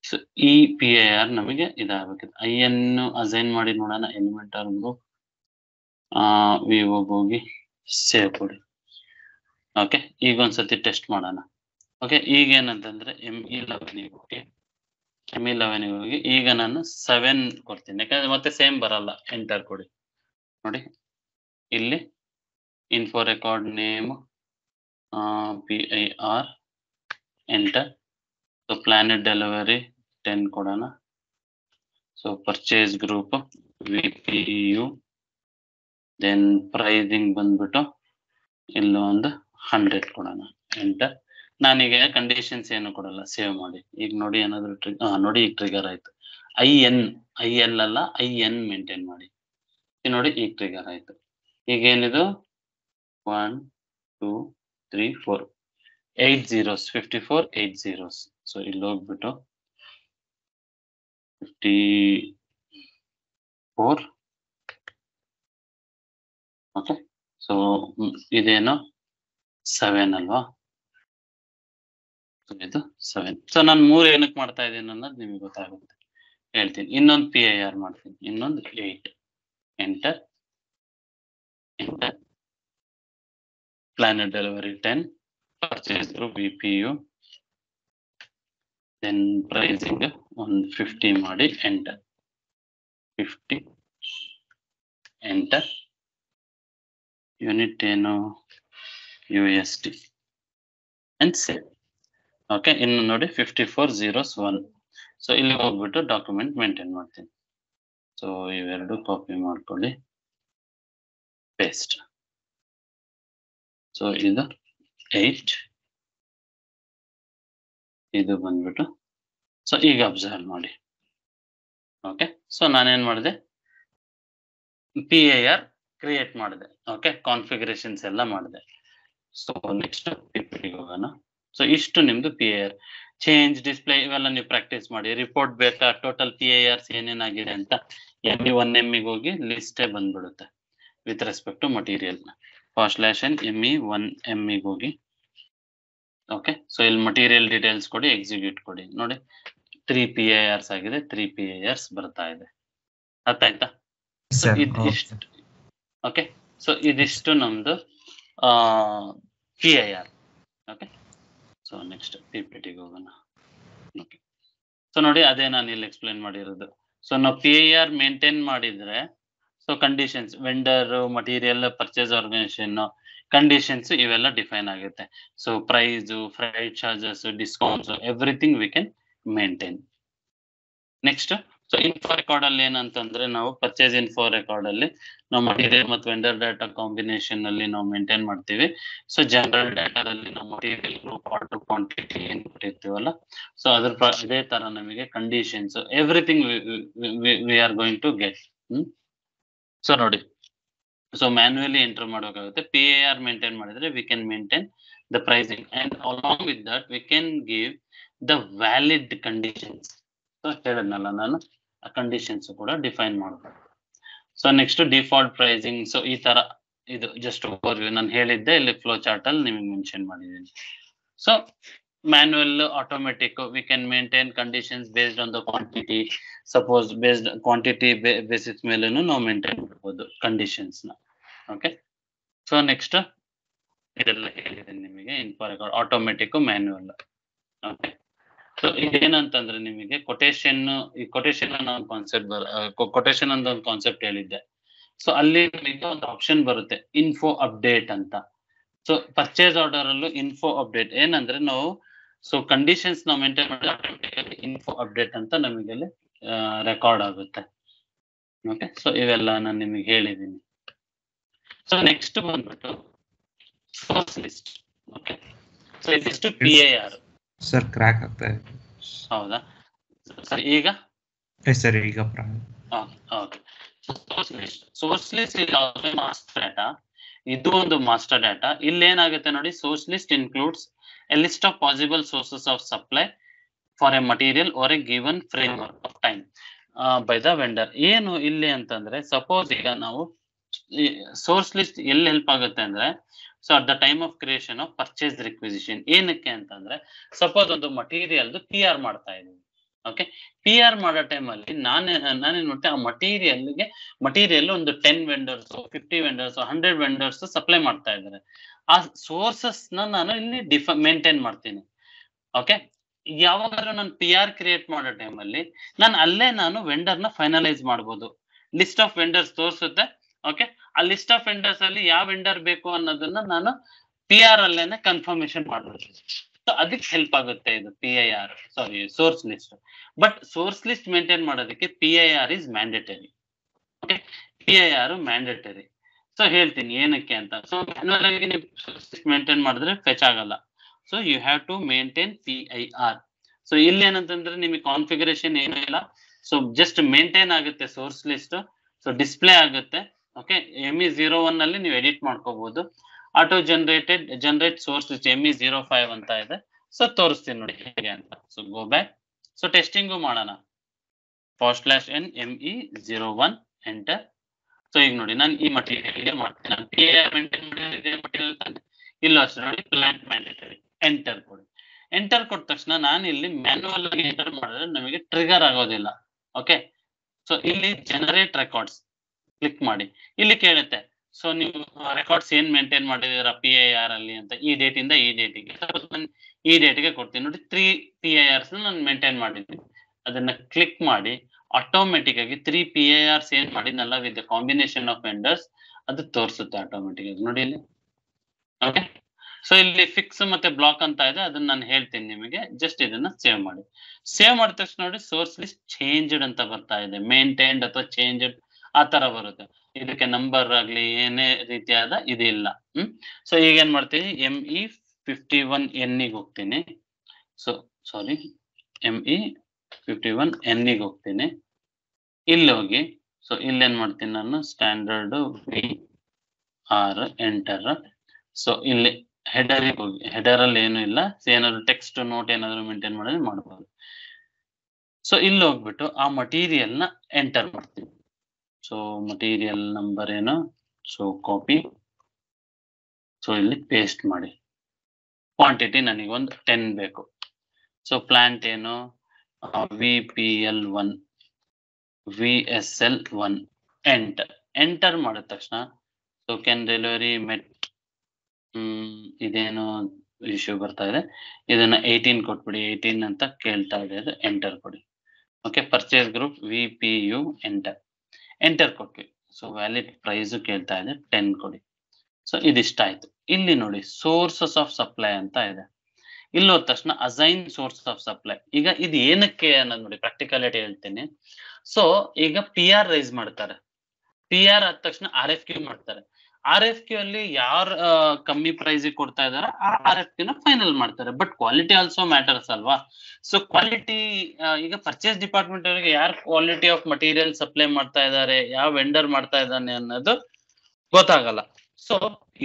ಸೊ ಈ PIR ನಮಗೆ ಇದಾಗಬೇಕಿದೆ. IN ಅಸೈನ್ ಮಾಡಿ ನೋಡೋಣ. ಎಲಿಮೆಂಟರ್ ಗ್ರೂಪ್ ವಿವೋಗೆ ಹೋಗಿ ಸೇವ್ ಕೊಡಿ. ಓಕೆ, ಈಗ ಒಂದ್ಸತಿ ಟೆಸ್ಟ್ ಮಾಡೋಣ. ಓಕೆ, ಈಗ ಏನಂತಂದ್ರೆ ME11 ಹೋಗಿ, ME11 ಹೋಗಿ ಈಗ ನಾನು 7 ಕೊಡ್ತೀನಿ, ಯಾಕಂದ್ರೆ ಮತ್ತೆ ಸೇಮ್ ಬರಲ್ಲ. ಎಂಟರ್ ಕೊಡಿ. ನೋಡಿ ಇಲ್ಲಿ info record name PIR enter. So planned delivery 10 ಕೊಡೋಣ. So purchase group VPU, then pricing ಬಂದ್ಬಿಟ್ಟು ಇಲ್ಲೊಂದು 100 ಕೊಡೋಣ. ಎಂಟರ್. ನಾನೀಗ ಕಂಡೀಷನ್ಸ್ ಏನು ಕೊಡಲ್ಲ, ಸೇವ್ ಮಾಡಿ. ಈಗ ನೋಡಿ ಏನಾದ್ರು ನೋಡಿ ಈಗ ಟ್ರಿಗರ್ ಆಯ್ತು. IL ಅಲ್ಲ, IN ಮೇಂಟೈನ್ ಮಾಡಿ. ನೋಡಿ ಈಗ ಟ್ರಿಗರ್ ಆಯ್ತು. ಈಗ ಏನಿದು 1 2 3 4 8 zeros 54 8 zeros. ಸೊ ಇಲ್ಲಿ ಹೋಗ್ಬಿಟ್ಟು 54. ಓಕೆ, ಸೊ ಇದೇನು 7 ಅಲ್ವಾ, ಇದು 7. ಸೊ ನಾನು 3 ಏನಕ್ಕೆ ಮಾಡ್ತಾ ಇದ್ದೀನಿ ಅನ್ನೋದು ನಿಮಗೆ ಗೊತ್ತಾಗುತ್ತೆ, ಹೇಳ್ತೀನಿ. ಇನ್ನೊಂದು PIR ಮಾಡ್ತೀನಿ, ಇನ್ನೊಂದು 8. Enter. Enter. Planned delivery 10, purchase group VPU, then pricing 150 ಮಾಡಿ. ಎಂಟರ್. 50. ಎಂಟರ್. ಯೂನಿಟ್ ಏನು USD. And save. ಓಕೆ, ಇನ್ನು ನೋಡಿ 5401. ಸೊ ಇಲ್ಲಿ ಹೋಗ್ಬಿಟ್ಟು ಡಾಕ್ಯುಮೆಂಟ್ ಮೇಂಟೈನ್ ಮಾಡ್ತೀನಿ. ಸೊ ಇವೆರಡು ಕಾಪಿ ಮಾಡ್ಕೊಳ್ಳಿ, ಪೇಸ್ಟ್. ಸೊ ಇದು 8, ಇದು ಬಂದ್ಬಿಟ್ಟು. ಸೊ ಈಗ ಅಬ್ಸರ್ವ್ ಮಾಡಿ. ಓಕೆ, ಸೊ ನಾನೇನ್ ಮಾಡಿದೆ, PIR ಕ್ರಿಯೇಟ್ ಮಾಡಿದೆ. ಓಕೆ, ಕಾನ್ಫಿಗರೇಷನ್ಸ್ ಎಲ್ಲ ಮಾಡಿದೆ. ಸೊ ನೆಕ್ಸ್ಟ್ PPTಗೆ ಹೋಗೋಣ. ಸೊ ಇಷ್ಟು ನಿಮ್ದು PIR. ಚೇಂಜ್ ಡಿಸ್ಪ್ಲೇ ಇವೆಲ್ಲ ನೀವು ಪ್ರಾಕ್ಟೀಸ್ ಮಾಡಿ. ರಿಪೋರ್ಟ್ ಬೇಕಾ, ಟೋಟಲ್ PIRs ಏನೇನಾಗಿದೆ ಅಂತ ME1 ME ಹೋಗಿ ಲಿಸ್ಟೇ ಬಂದ್ಬಿಡುತ್ತೆ with respect to material. /n ME1 ME ಹೋಗಿ. ಓಕೆ, ಸೊ ಇಲ್ಲಿ ಮಟೀರಿಯಲ್ ಡೀಟೇಲ್ಸ್ ಕೊಡಿ, ಎಕ್ಸಿಕ್ಯೂಟ್ ಕೊಡಿ. ನೋಡಿ 3 PIRs ಆಗಿದೆ, 3 PIRs ಬರ್ತಾ ಇದೆ. ಅರ್ಥ ಆಯ್ತಾ? ಇದಿಷ್ಟು. ಓಕೆ, ಸೊ ಇದಿಷ್ಟು ನಮ್ದು PIR. ಓಕೆ, ಸೊ ನೆಕ್ಸ್ಟ್ PPTಗೆ ಹೋಗೋಣ. ಓಕೆ, ಸೊ ನೋಡಿ ಅದೇ ನಾನು ಇಲ್ಲಿ ಎಕ್ಸ್ಪ್ಲೇನ್ ಮಾಡಿರೋದು. ಸೊ ನಾವು PIR ಮೇಂಟೈನ್ ಮಾಡಿದ್ರೆ, so conditions, vendor, material, purchase organisation conditions ಇವೆಲ್ಲ ಡಿಫೈನ್ ಆಗುತ್ತೆ. So price, freight charges, discounts, everything we can maintain. Next, so info record ಅಲ್ಲಿ ಏನಂತಂದ್ರೆ, ನಾವು ಪರ್ಚೇಸ್ ಇನ್ಫೋ ರೆಕಾರ್ಡ್ ಅಲ್ಲಿ ನಾವು ಮಟೀರಿಯಲ್ ಮತ್ತು ವೆಂಡರ್ ಡಾಟಾ ಕಾಂಬಿನೇಷನ್ ಅಲ್ಲಿ ನಾವು ಮೇಂಟೈನ್ ಮಾಡ್ತೀವಿ. ಸೊ ಜನರಲ್ ಡಾಟಾದಲ್ಲಿ ನಾವು ಮಟೀರಿಯಲ್ ಗ್ರೂಪ್, ಆರ್ಡರ್ ಕ್ವಾಂಟಿಟಿ ಏನ್ ಕೊಟ್ಟಿರ್ತೀವಲ್ಲ, ಸೊ ಅದೇ ತರ ನಮಗೆ conditions everything we are going to get. So ನೋಡಿ, ಸೊ ಮ್ಯಾನ್ಯುಯಲಿ ಎಂಟರ್ ಮಾಡಬೇಕಾಗುತ್ತೆ. PIR ಮೇಂಟೈನ್ ಮಾಡಿದ್ರೆ we can maintain the pricing, and along with that we can give the valid conditions. So ಹೇಳಿದ್ನಲ್ಲ ನಾನು, ಆ ಕಂಡೀಷನ್ಸ್ ಕೂಡ ಡಿಫೈನ್ ಮಾಡಬೇಕು. So next default pricing. So ಈ ತರ ಇದು ಜಸ್ಟ್ ಓವರ್ವ್ಯೂ ನಾನು ಹೇಳಿದ್ದೆ, ಇಲ್ಲಿ ಫ್ಲೋ ಚಾರ್ಟ್ ಅಲ್ಲಿ ನಿಮಗೆ ಮೆನ್ಷನ್ ಮಾಡಿದ್ದೀನಿ. So manual, automatic, we can maintain conditions based on the quantity. Suppose based quantity basis ಮೇಲೇನು ನಾವು ಮೇಂಟೈನ್ ಮಾಡ್ಬೋದು ಕಂಡೀಷನ್ಸ್ ನ. ಓಕೆ, ಸೊ ನೆಕ್ಸ್ಟ್ ಇದೆಲ್ಲ ಹೇಳಿದ್ದೀನಿ ನಿಮಗೆ. Info record, automatic, manual. Okay, so ಇದೇನಂತಂದ್ರೆ ನಿಮಗೆ ಕೊಟೇಶನ್, ಈ ಕೊಟೇಶನ್ ಅನ್ನೋ ಒಂದು ಕಾನ್ಸೆಪ್ಟ್ ಕೊಟೇಶನ್ ಅಂತ ಒಂದು ಕಾನ್ಸೆಪ್ಟ್ ಹೇಳಿದ್ದೆ. ಸೊ ಅಲ್ಲಿ ನಿಮಗೆ ಒಂದು ಆಪ್ಷನ್ ಬರುತ್ತೆ, ಇನ್ಫೋ ಅಪ್ಡೇಟ್ ಅಂತ. ಸೊ ಪರ್ಚೇಸ್ ಆರ್ಡರ್ ಅಲ್ಲೂ ಇನ್ಫೋ ಅಪ್ಡೇಟ್ ಏನಂದ್ರೆ, ನಾವು ಸೊ ಕಂಡೀಷನ್ಸ್ ನಾವು ಮೇಂಟೈನ್ ಮಾಡಿದ್ರೆ ಆಟೋಮೆಟಿಕಲಿ ಇನ್ಫೋ ಅಪ್ಡೇಟ್ ಅಂತ ನಮಗೆ ರೆಕಾರ್ಡ್ ಆಗುತ್ತೆ. ಓಕೆ, ಸೊ ಇವೆಲ್ಲ ನಾನು ನಿಮಗೆ ಹೇಳಿದ್ದೀನಿ. ಸೊ ನೆಕ್ಸ್ಟ್ ಬಂದ್ಬಿಟ್ಟು ಸೋರ್ಸ್ ಲಿಸ್ಟ್. ಓಕೆ, ಸೊ ಇದಿಷ್ಟು PIR. ಸರ್ ಕ್ರ್ಯಾಕ್ ಆಗ್ತಾ ಇದೆ. ಹೌದಾ ಸರ್? ಈಗ ಸರ್ ಈಗ ಓಕೆ, ಸೋರ್ಸ್ ಲಿಸ್ಟ್ ಇಲ್ಲಿ ಮಾಸ್ಟರ್ ಡಾಟಾ, ಇದು ಒಂದು ಮಾಸ್ಟರ್ ಡಾಟಾ. ಇಲ್ಲಿ ಏನಾಗುತ್ತೆ ನೋಡಿ, source list includes a list of possible sources of supply for a material or a given framework of time by the vendor. ಏನು ಇಲ್ಲಿ ಅಂತಂದ್ರೆ, ಸಪೋಸ್ ಈಗ ನಾವು ಸೋರ್ಸ್ ಲಿಸ್ಟ್ ಎಲ್ಲಿ ಹೆಲ್ಪ್ ಆಗುತ್ತೆ ಅಂದ್ರೆ, so at the time of creation of purchase requisition. ಏನಕ್ಕೆ ಅಂತಂದ್ರೆ, ಸಪೋಸ್ ಒಂದು ಮಟೀರಿಯಲ್ PR ಮಾಡ್ತಾ ಇದ್ದೀವಿ. ಓಕೆ, PR ಮಾಡೋ ಟೈಮಲ್ಲಿ ನಾನೇನ್ ಮಾಡ್ತೇನೆ, ಆ ಮಟೀರಿಯಲ್ ಒಂದು 10 ವೆಂಡರ್ಸ್, 50 ವೆಂಡರ್ಸ್, 100 ವೆಂಡರ್ಸ್ ಸಪ್ಲೈ ಮಾಡ್ತಾ ಇದ್ದಾರೆ. ಆ ಸೋರ್ಸಸ್ ನಾನು ಇಲ್ಲಿ ಮೇಂಟೈನ್ ಮಾಡ್ತೀನಿ. ಓಕೆ, ಯಾವಾಗಾದ್ರೂ ನಾನು PR ಕ್ರಿಯೇಟ್ ಮಾಡೋ ಟೈಮಲ್ಲಿ ನಾನು ವೆಂಡರ್ನ ಫೈನಲೈಸ್ ಮಾಡ್ಬೋದು. ಲಿಸ್ಟ್ ಆಫ್ ವೆಂಡರ್ಸ್ ತೋರಿಸುತ್ತೆ. ಓಕೆ, ಆ ಲಿಸ್ಟ್ ಆಫ್ ವೆಂಡರ್ಸ್ ಅಲ್ಲಿ ಯಾವ ವೆಂಡರ್ ಬೇಕು ಅನ್ನೋದನ್ನ ನಾನು PR ಅಲ್ಲೇನೆ ಕನ್ಫರ್ಮೇಶನ್ ಮಾಡ್ಬೋದು. ಸೊ ಅದಕ್ಕೆ ಹೆಲ್ಪ್ ಆಗುತ್ತೆ ಇದು PIR, sorry source list. But source list maintain ಮಾಡೋದಕ್ಕೆ PIR is mandatory. Okay, PIR mandatory. So ಹೇಳ್ತೀನಿ ಏನಕ್ಕೆ ಅಂತ. ಸೊ ಮ್ಯಾನ್ಯುಯಲ್ ಆಗಿ ನೀವು ಸೋರ್ಸ್ ಲಿಸ್ಟ್ ಮೇಂಟೈನ್ ಮಾಡಿದ್ರೆ ಫೆಚ್ ಆಗಲ್ಲ. So you have to maintain PIR. So ಇಲ್ಲಿ ಏನಂತಂದ್ರೆ ನಿಮಗೆ ಕಾನ್ಫಿಗರೇಷನ್ ಏನೂ ಇಲ್ಲ. ಸೊ ಜಸ್ಟ್ ಮೇಂಟೈನ್ ಆಗುತ್ತೆ ಸೋರ್ಸ್ ಲಿಸ್ಟ್. ಸೊ ಡಿಸ್ಪ್ಲೇ ಆಗುತ್ತೆ. ಓಕೆ, ME01 ಅಲ್ಲಿ ನೀವು ಎಡಿಟ್ ಮಾಡ್ಕೋಬಹುದು. Auto generate source list ME05 ಅಂತ ಇದೆ. ಸೊ ತೋರಿಸ್ತೀನಿ ನೋಡಿ ಹೇಗೆ ಅಂತ. So go back. So testing ಮಾಡೋಣ. /n ME01 enter. ಸೊ ಈಗ ನೋಡಿ, ನಾನು ಈ ಮಟೀರಿಯಲ್ ಮಾಡ್ತೀನಿ. ನಾನು PIR ಮೇಂಟೈನ್ ಮಾಡಿದ್ರೆ ಮಟೀರಿಯಲ್ ತಾನೆ. ಇಲ್ಲೂ ಅಷ್ಟೇ ನೋಡಿ, ಪ್ಲಾಂಟ್ ಮ್ಯಾಂಡೇಟರಿ. ಎಂಟರ್ ಕೊಡಿ. ಎಂಟರ್ ಕೊಟ್ಟ ತಕ್ಷಣ ನಾನು ಇಲ್ಲಿ ಮ್ಯಾನ್ಯುವಲ್ ಆಗಿ ಎಂಟರ್ ಮಾಡಿದ್ರೆ ನಮಗೆ ಟ್ರಿಗರ್ ಆಗೋದಿಲ್ಲ. ಓಕೆ, ಸೊ ಇಲ್ಲಿ ಜನರೇಟ್ ರೆಕಾರ್ಡ್ಸ್ ಕ್ಲಿಕ್ ಮಾಡಿ. ಇಲ್ಲಿ ಕೇಳುತ್ತೆ, ಸೊ ನೀವು ರೆಕಾರ್ಡ್ಸ್ ಏನ್ ಮೇಂಟೈನ್ ಮಾಡಿದೀರಾ PIR ಅಲ್ಲಿ ಅಂತ. ಈ ಡೇಟ್ ಇಂದ ಈ ಡೇಟಿಗೆ, ಸಪೋಸ್ ನಾನು ಈ ಡೇಟಿಗೆ ಕೊಡ್ತೀನಿ ನೋಡಿ. 3 PIRs ನಾನು ಮೇಂಟೈನ್ ಮಾಡಿದ್ದೀನಿ. ಅದನ್ನ ಕ್ಲಿಕ್ ಮಾಡಿ ಆಟೋಮೆಟಿಕ್ ಆಗಿ 3 PIRs ಏನ್ ಮಾಡಿದ್ನಲ್ಲ ವಿತ್ ಕಾಂಬಿನೇಷನ್ ಆಫ್ ವೆಂಡರ್ಸ್ ಅದು ತೋರಿಸುತ್ತೆ ಆಟೋಮೆಟಿಕ್ ಆಗಿ ನೋಡಿ ಇಲ್ಲಿ. ಓಕೆ, ಸೊ ಇಲ್ಲಿ ಫಿಕ್ಸ್ ಮತ್ತೆ ಬ್ಲಾಕ್ ಅಂತ ಇದೆ, ಅದನ್ನ ನಾನು ಹೇಳ್ತೀನಿ ನಿಮಗೆ. ಜಸ್ಟ್ ಇದನ್ನ ಸೇವ್ ಮಾಡಿ. ಸೇವ್ ಮಾಡಿದ ತಕ್ಷಣ ನೋಡಿ ಸೋರ್ಸ್ ಲಿಸ್ಟ್ ಚೇಂಜ್ಡ್ ಅಂತ ಬರ್ತಾ ಇದೆ, ಮೇಂಟೈನ್ಡ್ ಅಥವಾ ಚೇಂಜ್ಡ್ ಆ ತರ ಬರುತ್ತೆ. ಇದಕ್ಕೆ ನಂಬರ್ ಆಗ್ಲಿ ಏನೇ ರೀತಿಯಾದ ಇದಿಲ್ಲ. ಸೊ ಈಗ ಏನ್ ಮಾಡ್ತೀನಿ, ME51N ಗೆ ಹೋಗ್ತೀನಿ. ಸೊ ಸಾರಿ, ME51N ಗೆ ಹೋಗ್ತೀನಿ. ಇಲ್ಲಿ ಹೋಗಿ ಸೊ ಇಲ್ಲೇನ್ ಮಾಡ್ತೀನಿ ನಾನು, ಸ್ಟ್ಯಾಂಡರ್ಡ್ VR ಎಂಟರ್. ಸೊ ಇಲ್ಲಿ ಹೆಡರ್ ಹೋಗಿ, ಹೆಡರ್ ಅಲ್ಲಿ ಏನು ಇಲ್ಲ, ಏನಾದ್ರು ಟೆಕ್ಸ್ಟ್ ನೋಟ್ ಏನಾದ್ರು ಮೇಂಟೈನ್ ಮಾಡಿದ್ರೆ ಮಾಡಬಹುದು. ಸೊ ಇಲ್ಲಿ ಹೋಗ್ಬಿಟ್ಟು ಆ ಮಟೀರಿಯಲ್ ನ ಎಂಟರ್ ಮಾಡ್ತೀವಿ. ಸೊ ಮಟೀರಿಯಲ್ ನಂಬರ್ ಏನು, ಸೊ ಕಾಪಿ, ಸೊ ಇಲ್ಲಿ ಪೇಸ್ಟ್ ಮಾಡಿ. ಕ್ವಾಂಟಿಟಿ ನನಗೆ ಒಂದು 10 ಬೇಕು. ಸೊ ಪ್ಲಾಂಟ್ ಏನು, VPL1 VSL1 ಎಂಟರ್ ಮಾಡಿದ ತಕ್ಷಣ ಸೊ ಕ್ಯಾನ್ ಡೆಲಿವರಿ ಮೆಟ್ ಇದೇನು ಇಶ್ಯೂ ಬರ್ತಾ ಇದೆ, ಇದನ್ನ 18 ಕೊಟ್ಬಿಡಿ. 18 ಅಂತ ಕೇಳ್ತಾ ಇದೆ, ಅದು ಎಂಟರ್ ಕೊಡಿ. Okay, purchase group VPU enter ಕೊಟ್ವಿ. ಸೊ ವ್ಯಾಲಿಡ್ ಪ್ರೈಸ್ ಕೇಳ್ತಾ ಇದೆ, 10 ಕೊಡಿ. ಸೊ ಇದಿಷ್ಟ ಆಯ್ತು. ಇಲ್ಲಿ ನೋಡಿ ಸೋರ್ಸಸ್ ಆಫ್ ಸಪ್ಲೈ ಅಂತ ಇದೆ. ಇಲ್ಲಿ ಹೋದ ತಕ್ಷಣ ಅಸೈನ್ ಸೋರ್ಸ್ ಆಫ್ ಸಪ್ಲೈ. ಈಗ ಇದು ಏನಕ್ಕೆ ಅನ್ನೋದು ನೋಡಿ, ಪ್ರಾಕ್ಟಿಕಾಲಿಟಿ ಹೇಳ್ತೀನಿ. ಸೊ ಈಗ PR ರೈಸ್ ಮಾಡ್ತಾರೆ, PR ಆದ ತಕ್ಷಣ RFQ ಮಾಡ್ತಾರೆ. RFQ ಅಲ್ಲಿ ಯಾರು ಕಮ್ಮಿ ಪ್ರೈಸ್ ಕೊಡ್ತಾ ಇದಾರೆ ಆ RFQ ನ ಫೈನಲ್ ಮಾಡ್ತಾರೆ. ಬಟ್ ಕ್ವಾಲಿಟಿ ಆಲ್ಸೋ ಮ್ಯಾಟರ್ಸ್ ಅಲ್ವಾ. ಸೊ ಕ್ವಾಲಿಟಿ ಈಗ ಪರ್ಚೇಸ್ ಡಿಪಾರ್ಟ್ಮೆಂಟ್ ಅವರಿಗೆ ಯಾರು ಕ್ವಾಲಿಟಿ ಆಫ್ ಮಟೀರಿಯಲ್ ಸಪ್ಲೈ ಮಾಡ್ತಾ ಇದ್ದಾರೆ, ಯಾವ ವೆಂಡರ್ ಮಾಡ್ತಾ ಇದ್ದಾನೆ ಅನ್ನೋದು ಗೊತ್ತಾಗಲ್ಲ. ಸೊ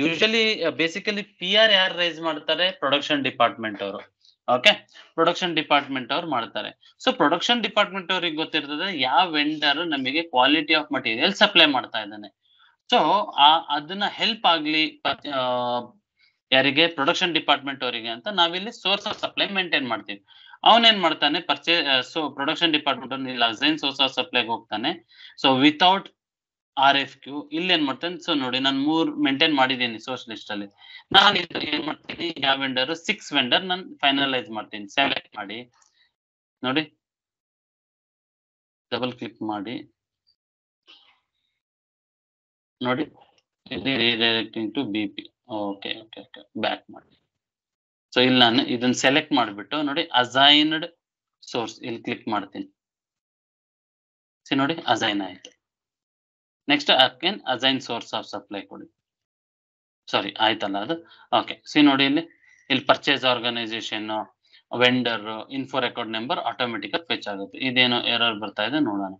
ಯೂಶಲಿ ಬೇಸಿಕಲಿ PR ಯಾರು ರೈಸ್ ಮಾಡ್ತಾರೆ, ಪ್ರೊಡಕ್ಷನ್ ಡಿಪಾರ್ಟ್ಮೆಂಟ್ ಅವರು. ಓಕೆ, ಪ್ರೊಡಕ್ಷನ್ ಡಿಪಾರ್ಟ್ಮೆಂಟ್ ಅವ್ರು ಮಾಡ್ತಾರೆ. ಸೊ ಪ್ರೊಡಕ್ಷನ್ ಡಿಪಾರ್ಟ್ಮೆಂಟ್ ಅವ್ರಿಗೆ ಗೊತ್ತಿರ್ತದೆ ಯಾವ ವೆಂಡರ್ ನಮಗೆ ಕ್ವಾಲಿಟಿ ಆಫ್ ಮಟೀರಿಯಲ್ ಸಪ್ಲೈ ಮಾಡ್ತಾ ಇದ್ದಾನೆ. ಸೊ ಅದನ್ನ ಹೆಲ್ಪ್ ಆಗ್ಲಿ ಯಾರಿಗೆ, ಪ್ರೊಡಕ್ಷನ್ ಡಿಪಾರ್ಟ್ಮೆಂಟ್ ಅವರಿಗೆ ಅಂತ ನಾವಿಲ್ಲಿ ಸೋರ್ಸ್ ಆಫ್ ಸಪ್ಲೈ ಮೇಂಟೈನ್ ಮಾಡ್ತೀವಿ. ಅವನೇನ್ ಮಾಡ್ತಾನೆ, ಸೊ ಪ್ರೊಡಕ್ಷನ್ ಡಿಪಾರ್ಟ್ಮೆಂಟ್ ಇಲ್ಲಿ ಅಸೈನ್ ಸೋರ್ಸ್ ಆಫ್ ಸಪ್ಲೈಗೆ ಹೋಗ್ತಾನೆ. ಸೊ ವಿತೌಟ್ RFQ ಇಲ್ಲಿ ಏನ್ ಮಾಡ್ತೇನೆ, ಸೊ ನೋಡಿ ನಾನು 3 ಮೇಂಟೈನ್ ಮಾಡಿದ್ದೀನಿ ಸೋರ್ಸ್ ಲಿಸ್ಟ್ ಅಲ್ಲಿ. ನಾನು ಏನ್ ಮಾಡ್ತೀನಿ, ಯಾವ ವೆಂಡರ್ 6 ವೆಂಡರ್ ನಾನು ಫೈನಲೈಸ್ ಮಾಡ್ತೀನಿ. ಸೆಲೆಕ್ಟ್ ಮಾಡಿ ನೋಡಿ, ಡಬಲ್ ಕ್ಲಿಕ್ ಮಾಡಿ ನೋಡಿ, redirecting to BP. Okay okay okay, back ಮಾಡಿ. ಸೊ ಇಲ್ಲಿ ನಾನು ಇದನ್ನ ಸೆಲೆಕ್ಟ್ ಮಾಡಿಬಿಟ್ಟು ನೋಡಿ ಅಸೈನ್ಡ್ ಸೋರ್ಸ್ ಇಲ್ಲಿ ಕ್ಲಿಕ್ ಮಾಡ್ತೀನಿ. ನೋಡಿ ಅಸೈನ್ ಆಯ್ತು. Next again assign source of supply ಕೊಡಿ. ಸಾರಿ ಆಯ್ತಲ್ಲ ಅದು. ಓಕೆ, ನೋಡಿ ಇಲ್ಲಿ purchase organisation, vendor, info record number automatic ಆಗಿ ಫೆಚ್ ಆಗುತ್ತೆ. ಇದೇನೋ ಎರರ್ ಬರ್ತಾ ಇದೆ ನೋಡೋಣ.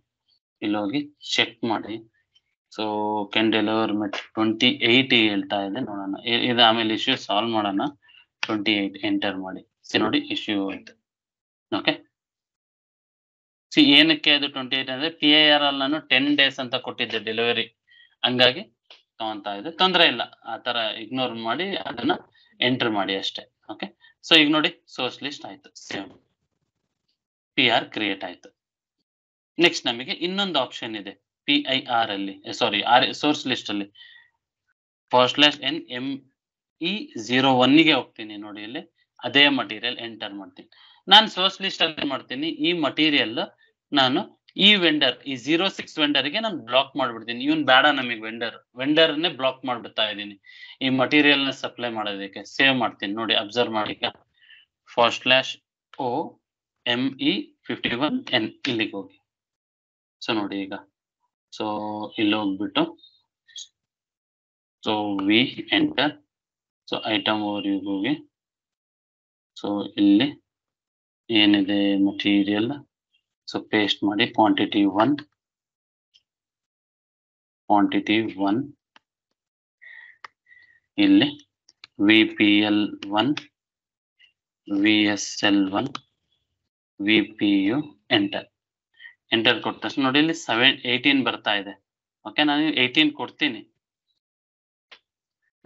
ಇಲ್ಲಿ ಹೋಗಿ ಚೆಕ್ ಮಾಡಿ. ಸೊ ಕ್ಯಾನ್ ಡೆಲಿವರ್ ಮೆಟ್ 28 ಹೇಳ್ತಾ ಇದೆ, ನೋಡೋಣ. ಇದು ಆಮೇಲೆ ಇಶ್ಯೂ ಸಾಲ್ವ್ ಮಾಡೋಣ. 28 ಎಂಟರ್ ಮಾಡಿ. ನೋಡಿ ಇಶ್ಯೂ ಆಯ್ತು. ಓಕೆ, ಏನಕ್ಕೆ ಅದು 28 ಅಂದ್ರೆ PIR ಅಲ್ಲಿ ನಾನು 10 days ಅಂತ ಕೊಟ್ಟಿದ್ದೆ ಡೆಲಿವರಿ, ಹಂಗಾಗಿ ತಗೊಂತಾ ಇದೆ. ತೊಂದರೆ ಇಲ್ಲ, ಆ ತರ ಇಗ್ನೋರ್ ಮಾಡಿ ಅದನ್ನ ಎಂಟರ್ ಮಾಡಿ ಅಷ್ಟೇ. ಓಕೆ, ಸೊ ಈಗ ನೋಡಿ ಸೋರ್ಸ್ ಲಿಸ್ಟ್ ಆಯ್ತು, ಸೇವ್ PR ಕ್ರಿಯೇಟ್ ಆಯ್ತು. ನೆಕ್ಸ್ಟ್ ನಮಗೆ ಇನ್ನೊಂದು ಆಪ್ಷನ್ ಇದೆ PIR ಅಲ್ಲಿ, ಸಾರಿ ಸೋರ್ಸ್ ಲಿಸ್ಟ್ ಅಲ್ಲಿ /n ME01 ಗೆ ಹೋಗ್ತೀನಿ. ನೋಡಿ ಇಲ್ಲಿ ಅದೇ ಮಟೀರಿಯಲ್ ಎಂಟರ್ ಮಾಡ್ತೀನಿ. ನಾನು ಸೋರ್ಸ್ ಲಿಸ್ಟ್ ಅಲ್ಲಿ ಮಾಡ್ತೀನಿ, ಈ ಮಟೀರಿಯಲ್ ನಾನು ಈ ವೆಂಡರ್, ಈ 06 ವೆಂಡರ್ಗೆ ನಾನು ಬ್ಲಾಕ್ ಮಾಡ್ಬಿಡ್ತೀನಿ. ಇವನ್ ಬೇಡ ನಮಗೆ, ವೆಂಡರ್ನೇ ಬ್ಲಾಕ್ ಮಾಡ್ಬಿಡ್ತಾ ಇದ್ದೀನಿ ಈ ಮಟೀರಿಯಲ್ ನ ಸಪ್ಲೈ ಮಾಡೋದಕ್ಕೆ. ಸೇವ್ ಮಾಡ್ತೀನಿ. ನೋಡಿ ಅಬ್ಸರ್ವ್ ಮಾಡಿ, ಈಗ /O ME51N ಇಲ್ಲಿಗೆ ಹೋಗಿ. ಸೊ ನೋಡಿ ಈಗ, ಸೊ ಇಲ್ಲಿ ಹೋಗ್ಬಿಟ್ಟು so V enter. So item over ಹೋಗಿ, ಸೊ ಇಲ್ಲಿ ಏನಿದೆ ಮಟೀರಿಯಲ್, ಸೊ ಪೇಸ್ಟ್ ಮಾಡಿ. ಕ್ವಾಂಟಿಟಿ 1 ಇಲ್ಲಿ VPL1 VSL1 VPU ಎಂಟರ್ ಕೊಟ್ಟ ತಕ್ಷಣ ನೋಡಿ ಇಲ್ಲಿ 18 ಬರ್ತಾ ಇದೆ. ಓಕೆ, ನಾನು 18 ಕೊಡ್ತೀನಿ.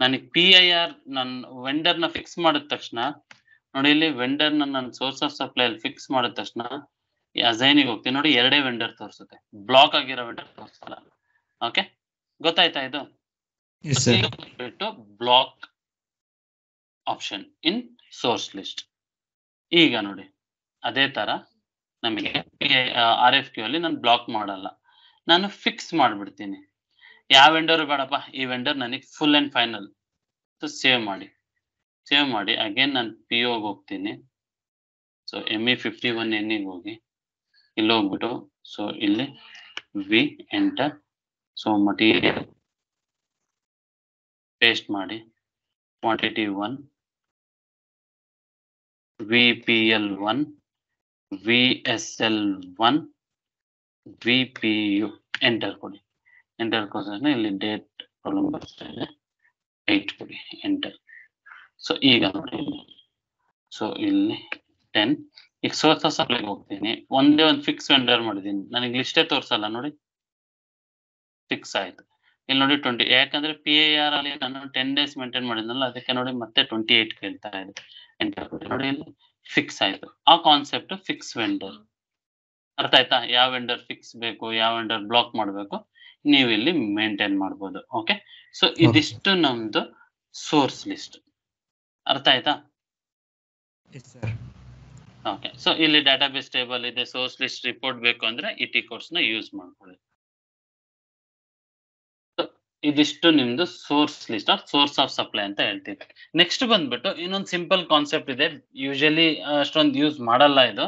ನನಗೆ PIR ನನ್ನ ವೆಂಡರ್ ನ ಫಿಕ್ಸ್ ಮಾಡಿದ ತಕ್ಷಣ ನೋಡಿ, ಇಲ್ಲಿ ವೆಂಡರ್ ನನ್ನ ಸೋರ್ಸ್ ಆಫ್ ಸಪ್ಲೈ ಅಲ್ಲಿ ಫಿಕ್ಸ್ ಮಾಡಿದ ತಕ್ಷಣ ಈ ಅಸೈನಿಗೆ ಹೋಗ್ತೀನಿ. ನೋಡಿ 2 ವೆಂಡರ್ ತೋರಿಸುತ್ತೆ, ಬ್ಲಾಕ್ ಆಗಿರೋ ವೆಂಡರ್ ತೋರಿಸಲ್ಲ. ಓಕೆ, ಗೊತ್ತಾಯ್ತಾ ಇದು? ಬಿಟ್ಟು block option in source list. ಈಗ ನೋಡಿ ಅದೇ ತರ ನಮಗೆ RFQ ಅಲ್ಲಿ ನಾನು ಬ್ಲಾಕ್ ಮಾಡಲ್ಲ, ನಾನು ಫಿಕ್ಸ್ ಮಾಡ್ಬಿಡ್ತೀನಿ. ಯಾವ ವೆಂಡರ್ ಬೇಡಪ್ಪ, ಈ ವೆಂಡರ್ ನನಗೆ ಫುಲ್ ಅಂಡ್ ಫೈನಲ್. ಸೇವ್ ಮಾಡಿ. ಸೇವ್ ಮಾಡಿ ಅಗೇನ್ ನಾನು ಪಿ ಓಗೆ ಹೋಗ್ತೀನಿ. ಸೊ ME51N ಗೆ ಹೋಗಿ ಇಲ್ಲಿ ಹೋಗ್ಬಿಟ್ಟು ಸೊ ಇಲ್ಲಿ we enter. So material paste ಮಾಡಿ quantity 1 VPL1 VSL1 VPU enter ಕೊಡಿ. ಎಂಟರ್ ಕೊಡಿದ್ರೆ ಇಲ್ಲಿ ಡೇಟ್ ಪ್ರಾಬ್ಲಮ್ ಬರ್ತಾ ಇದೆ 8 ಕೊಡಿ ಎಂಟರ್. ಸೊ ಈಗ ನೋಡಿ ಸೊ ಇಲ್ಲಿ 10. ಈಗ ಸೋರ್ಸ್ ಆಫ್ ಸಪ್ಲೈಗೆ ಹೋಗ್ತೀನಿ. ಒಂದೇ ಒಂದು ಫಿಕ್ಸ್ ವೆಂಡರ್ ಮಾಡಿದೀನಿ. ನನಗೆ ಲಿಸ್ಟೇ ತೋರಿಸಲ್ಲ ನೋಡಿ. ಫಿಕ್ಸ್ ಆಯ್ತು. ಇಲ್ಲಿ ನೋಡಿ 20. ಯಾಕಂದ್ರೆ PIR ಅಲ್ಲಿ ನಾನು 10 ಡೇಸ್ ಮೇಂಟೈನ್ ಮಾಡಿದ್ನಲ್ಲ, ಅದಕ್ಕೆ ನೋಡಿ ಮತ್ತೆ 28 ಕೇಳ್ತಾ ಇದೆ. ಎಂಟರ್ ಕೊಡಿ. ನೋಡಿ ಇಲ್ಲಿ ಫಿಕ್ಸ್ ಆಯ್ತು. ಆ ಕಾನ್ಸೆಪ್ಟ್ ಫಿಕ್ಸ್ ವೆಂಡರ್. ಅರ್ಥ ಆಯ್ತಾ? ಯಾವ ವೆಂಡರ್ ಫಿಕ್ಸ್ ಬೇಕು, ಯಾವ ವೆಂಡರ್ ಬ್ಲಾಕ್ ಮಾಡಬೇಕು, ನೀವು ಇಲ್ಲಿ ಮೇಂಟೈನ್ ಮಾಡ್ಬೋದು. ಓಕೆ, ಸೊ ಇದಿಷ್ಟು ನಮ್ದು ಸೋರ್ಸ್ ಲಿಸ್ಟ್. ಅರ್ಥ ಆಯ್ತಾ? ಓಕೆ, ಸೊ ಇಲ್ಲಿ ಡಾಟಾಬೇಸ್ ಟೇಬಲ್ ಇದೆ, ಸೋರ್ಸ್ ಲಿಸ್ಟ್ ರಿಪೋರ್ಟ್ ಬೇಕು ಅಂದ್ರೆ ಇಟಿ ಕೋರ್ಸ್ ನ ಯೂಸ್ ಮಾಡ್ಕೊಳ್ಳಿ. ಇದಿಷ್ಟು ನಿಮ್ದು source list of swords of supply ಅಂತ ಹೇಳ್ತೀವಿ. ನೆಕ್ಸ್ಟ್ ಬಂದ್ಬಿಟ್ಟು ಇನ್ನೊಂದು ಸಿಂಪಲ್ ಕಾನ್ಸೆಪ್ಟ್ ಇದೆ, ಯೂಶಲಿ ಅಷ್ಟೊಂದು ಯೂಸ್ ಮಾಡಲ್ಲ ಇದು.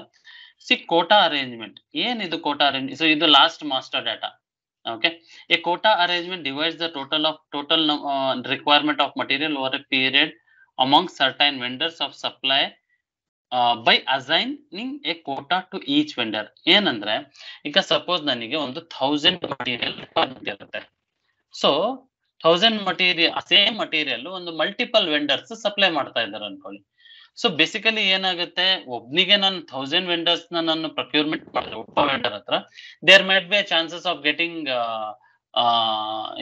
ಕೋಟಾ ಅರೇಂಜ್ಮೆಂಟ್. ಏನಿದು ಕೋಟಾ ಅರೇಂಜ್ಮೆಂಟ್? ಸೊ ಇದು last master data. Okay, a quota arrangement divides the total requirement of material over a period among certain vendors of supply by assigning a quota to each vendor. ಏನಂದ್ರೆ ಈಗ ಸಪೋಸ್ ನನಗೆ ಒಂದು 1000 ಮಟೀರಿಯಲ್ ರಿಕ್ವೈರ್ಮೆಂಟ್ ಇರುತ್ತೆ. ಸೊ 1000 ಮಟೀರಿಯಲ್, ಸೇಮ್ ಮಟೀರಿಯಲ್ ಒಂದು ಮಲ್ಟಿಪಲ್ ವೆಂಡರ್ಸ್ ಸಪ್ಲೈ ಮಾಡ್ತಾ ಇದ್ದಾರೆ ಅನ್ಕೊಳ್ಳಿ. ಸೊ ಬೇಸಿಕಲಿ ಏನಾಗುತ್ತೆ, ಒಬ್ನಿಗೆ ನಾನು 1000 ವೆಂಡರ್ಸ್ ನಾನು ಪ್ರೊಕ್ಯೂರ್ಮೆಂಟ್ ಮಾಡಿದ್ರೆ ಒಬ್ಬ ವೆಂಡರ್ ಹತ್ರ, there might be chances of getting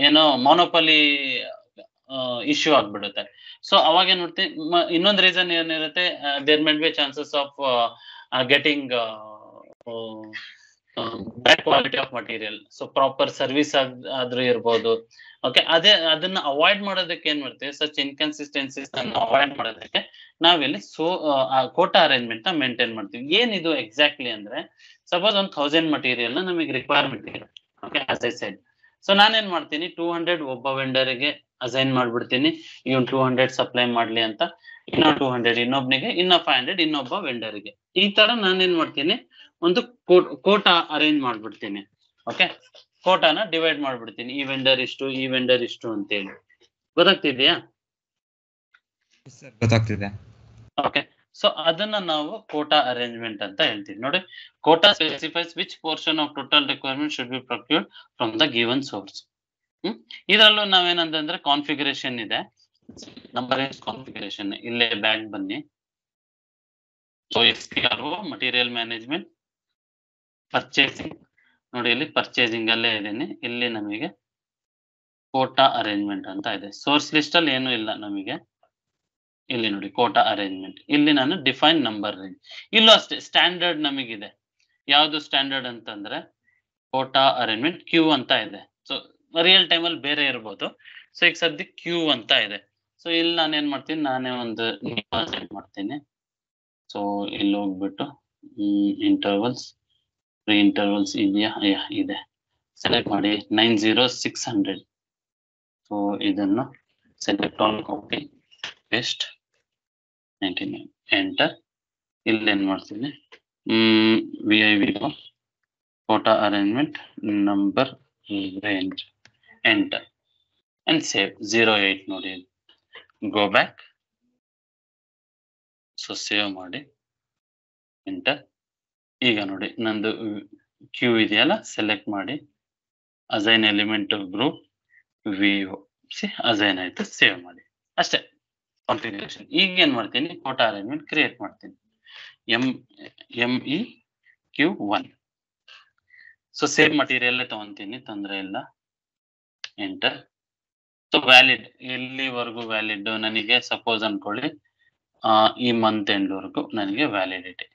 ಏನೋ ಮೊನೋಪಲಿ ಇಶ್ಯೂ ಆಗ್ಬಿಡುತ್ತೆ. ಸೊ ಅವಾಗ ಏನ್ ನೋಡ್ತೀವಿ, ಇನ್ನೊಂದು ರೀಸನ್ ಏನಿರುತ್ತೆ, there might be chances of getting bad quality of material. So proper service ಆದ್ರೂ ಇರ್ಬೋದು. ಓಕೆ, ಅದನ್ನ ಅವಾಯ್ಡ್ ಮಾಡೋದಕ್ಕೆ ಏನ್ ಮಾಡ್ತೀವಿ, ಸಚ್ ಇನ್ಕನ್ಸಿಸ್ಟೆನ್ಸೀಸ್ ಅವಾಯ್ಡ್ ಮಾಡೋದಕ್ಕೆ ನಾವಿಲ್ಲಿ ಕೋಟಾ ಅರೇಂಜ್ಮೆಂಟ್ ನ ಮೇಂಟೈನ್ ಮಾಡ್ತೀವಿ. ಏನಿದು ಎಕ್ಸಾಕ್ಟ್ಲಿ ಅಂದ್ರೆ, ಸಪೋಸ್ ಒಂದು 1000 ಮಟೀರಿಯಲ್ ನಮಗೆ ರಿಕ್ವೈರ್ಮೆಂಟ್ ಇದೆ. Okay, as I said. So ನಾನೇನ್ ಮಾಡ್ತೀನಿ, 200 ಒಬ್ಬ ವೆಂಡರ್ಗೆ ಅಸೈನ್ ಮಾಡ್ಬಿಡ್ತೀನಿ, ಇವನ್ 200 ಸಪ್ಲೈ ಮಾಡ್ಲಿ ಅಂತ. ಇನ್ನ 200 ಇನ್ನೊಬ್ನಿಗೆ, ಇನ್ನ 500 ಇನ್ನೊಬ್ಬ ವೆಂಡರ್ಗೆ. ಈ ತರ ನಾನೇನ್ ಮಾಡ್ತೀನಿ, ಒಂದು ಕೋಟಾ ಅರೇಂಜ್ ಮಾಡ್ಬಿಡ್ತೀನಿ. ಓಕೆ, ಕೋಟಾನ ಡಿವೈಡ್ ಮಾಡ್ಬಿಡ್ತೀನಿ, ಈ ವೆಂಡರ್ ಇಷ್ಟು, ಈ ವೆಂಡರ್ ಇಷ್ಟು ಅಂತೇಳಿ. ಗೊತ್ತಾಗ್ತಿದ್ಯಾ? ಗೊತ್ತಾಗ್ತಿದೆ. ಓಕೆ, ಸೊ ಅದನ್ನ ನಾವು ಕೋಟಾ ಅರೇಂಜ್ಮೆಂಟ್ ಅಂತ ಹೇಳ್ತೀವಿ. ನೋಡಿ, quota specifies which portion of total requirement should be procured from the given source. ಇದರಲ್ಲೂ ನಾವೇನಂತಂದ್ರೆ ಕಾನ್ಫಿಗರೇಷನ್ ಇದೆ, ನಂಬರ್ ವೈಸ್ ಕಾನ್ಫಿಗರೇಷನ್. ಇಲ್ಲೇ ಬ್ಯಾಕ್ ಬನ್ನಿ. So SPRO material management, purchasing. ನೋಡಿ ಇಲ್ಲಿ ಪರ್ಚೇಸಿಂಗ್ ಅಲ್ಲೇ ಇದೇನೆ. ಇಲ್ಲಿ ನಮಗೆ ಕೋಟಾ ಅರೇಂಜ್ಮೆಂಟ್ ಅಂತ ಇದೆ. ಸೋರ್ಸ್ ಲಿಸ್ಟ್ ಅಲ್ಲಿ ಏನು ಇಲ್ಲ ನಮಗೆ. ಇಲ್ಲಿ ನೋಡಿ ಕೋಟಾ ಅರೇಂಜ್ಮೆಂಟ್. ಇಲ್ಲಿ ನಾನು ಡಿಫೈನ್ ನಂಬರ್ ರೇಂಜ್. ಇಲ್ಲೂ ಅಷ್ಟೇ ಸ್ಟ್ಯಾಂಡರ್ಡ್ ನಮಗಿದೆ. ಯಾವ್ದು ಸ್ಟ್ಯಾಂಡರ್ಡ್ ಅಂತಂದ್ರೆ ಕೋಟಾ ಅರೇಂಜ್ಮೆಂಟ್ ಕ್ಯೂ ಅಂತ ಇದೆ. ಸೊ ರಿಯಲ್ ಟೈಮ್ ಅಲ್ಲಿ ಬೇರೆ ಇರ್ಬೋದು. ಸೊ ಈಗ ಸದ್ಯಕ್ಕೆ ಕ್ಯೂ ಅಂತ ಇದೆ. ಸೊ ಇಲ್ಲಿ ನಾನು ಏನ್ ಮಾಡ್ತೀನಿ, ನಾನೇ ಒಂದು ಸೆಟ್ ಮಾಡ್ತೀನಿ. ಸೊ ಇಲ್ಲಿ ಹೋಗ್ಬಿಟ್ಟು ಇಂಟರ್ವಲ್ಸ್, ಫ್ರೀ ಇಂಟರ್ವಲ್ಸ್ ಇದೆಯಾ? ಇದೆ. ಸೆಲೆಕ್ಟ್ ಮಾಡಿ 90600. ಸೊ ಇದನ್ನು select all, copy paste 99 enter. ಇಲ್ಲಿ ಏನ್ ಮಾಡ್ತೀನಿ, VIVO quota arrangement number range enter and save. 08 ನೋಡಿ, ಗೋ ಬ್ಯಾಕ್. ಸೊ ಸೇವ್ ಮಾಡಿ ಎಂಟರ್. ಈಗ ನೋಡಿ ನಂದು ಕ್ಯೂ ಇದೆಯಲ್ಲ, ಸೆಲೆಕ್ಟ್ ಮಾಡಿ assign element group VO. Assign ಆಯ್ತು, ಸೇವ್ ಮಾಡಿ. ಅಷ್ಟೇ ಕಾನ್ಫಿಗರೇಷನ್. ಈಗ ಏನ್ ಮಾಡ್ತೀನಿ, ಕೋಟಾ ಅರೇಂಜ್ಮೆಂಟ್ ಕ್ರಿಯೇಟ್ ಮಾಡ್ತೀನಿ. MEQ1. ಸೊ ಸೇಮ್ ಮಟೀರಿಯಲ್ ತಗೊಂತೀನಿ, ತೊಂದರೆ ಇಲ್ಲ. ಎಂಟರ್. ಸೊ ವ್ಯಾಲಿಡ್ ಎಲ್ಲಿವರೆಗೂ ವ್ಯಾಲಿಡ್ ನನಗೆ, ಸಪೋಸ್ ಅನ್ಕೊಳ್ಳಿ ಈ ಮಂತ್ ಎಂಡ್ ವರೆಗೂ ನನಗೆ ವ್ಯಾಲಿಡಿಟಿ.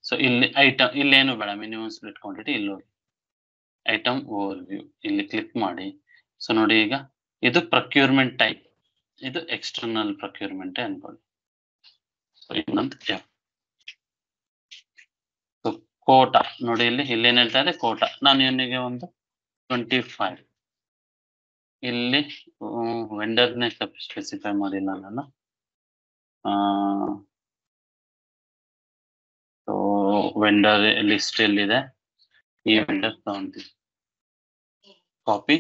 ಸೊ ಇಲ್ಲಿ ಐಟಮ್, ಇಲ್ಲೇನು ಬೇಡ, ಮಿನಿಮಮ್ ಸ್ಪ್ಲಿಟ್ ಕ್ವಾಂಟಿಟಿ. ಇಲ್ಲಿ ಹೋಗಿ ಐಟಮ್ ಓವರ್ ವ್ಯೂ, ಇಲ್ಲಿ ಕ್ಲಿಕ್ ಮಾಡಿ. ಸೊ ನೋಡಿ, ಈಗ ಇದು ಪ್ರೊಕ್ಯೂರ್ಮೆಂಟ್ ಟೈಪ್, ಇದು ಎಕ್ಸ್ಟರ್ನಲ್ ಪ್ರೊಕ್ಯೂರ್ಮೆಂಟ್ ಅನ್ಕೊಳ್ಳಿ. ಸೊ ಇನ್ನೊಂದು ಕೋಟಾ ನೋಡಿ, ಇಲ್ಲೇನ್ ಹೇಳ್ತಾ ಇದೆ, ಕೋಟಾ. ನಾನು ಇವನಿಗೆ ಒಂದು 25. ಇಲ್ಲಿ ವೆಂಡರ್ನೇ ಸ್ಪೆಸಿಫೈ ಮಾಡಿಲ್ಲ ನಾನು. ಸೊ ವೆಂಡರ್ ಲಿಸ್ಟ್ ಎಲ್ಲಿದೆ, ಈ ವೆಂಡರ್ ತಗೊಂತೀವಿ, ಕಾಪಿ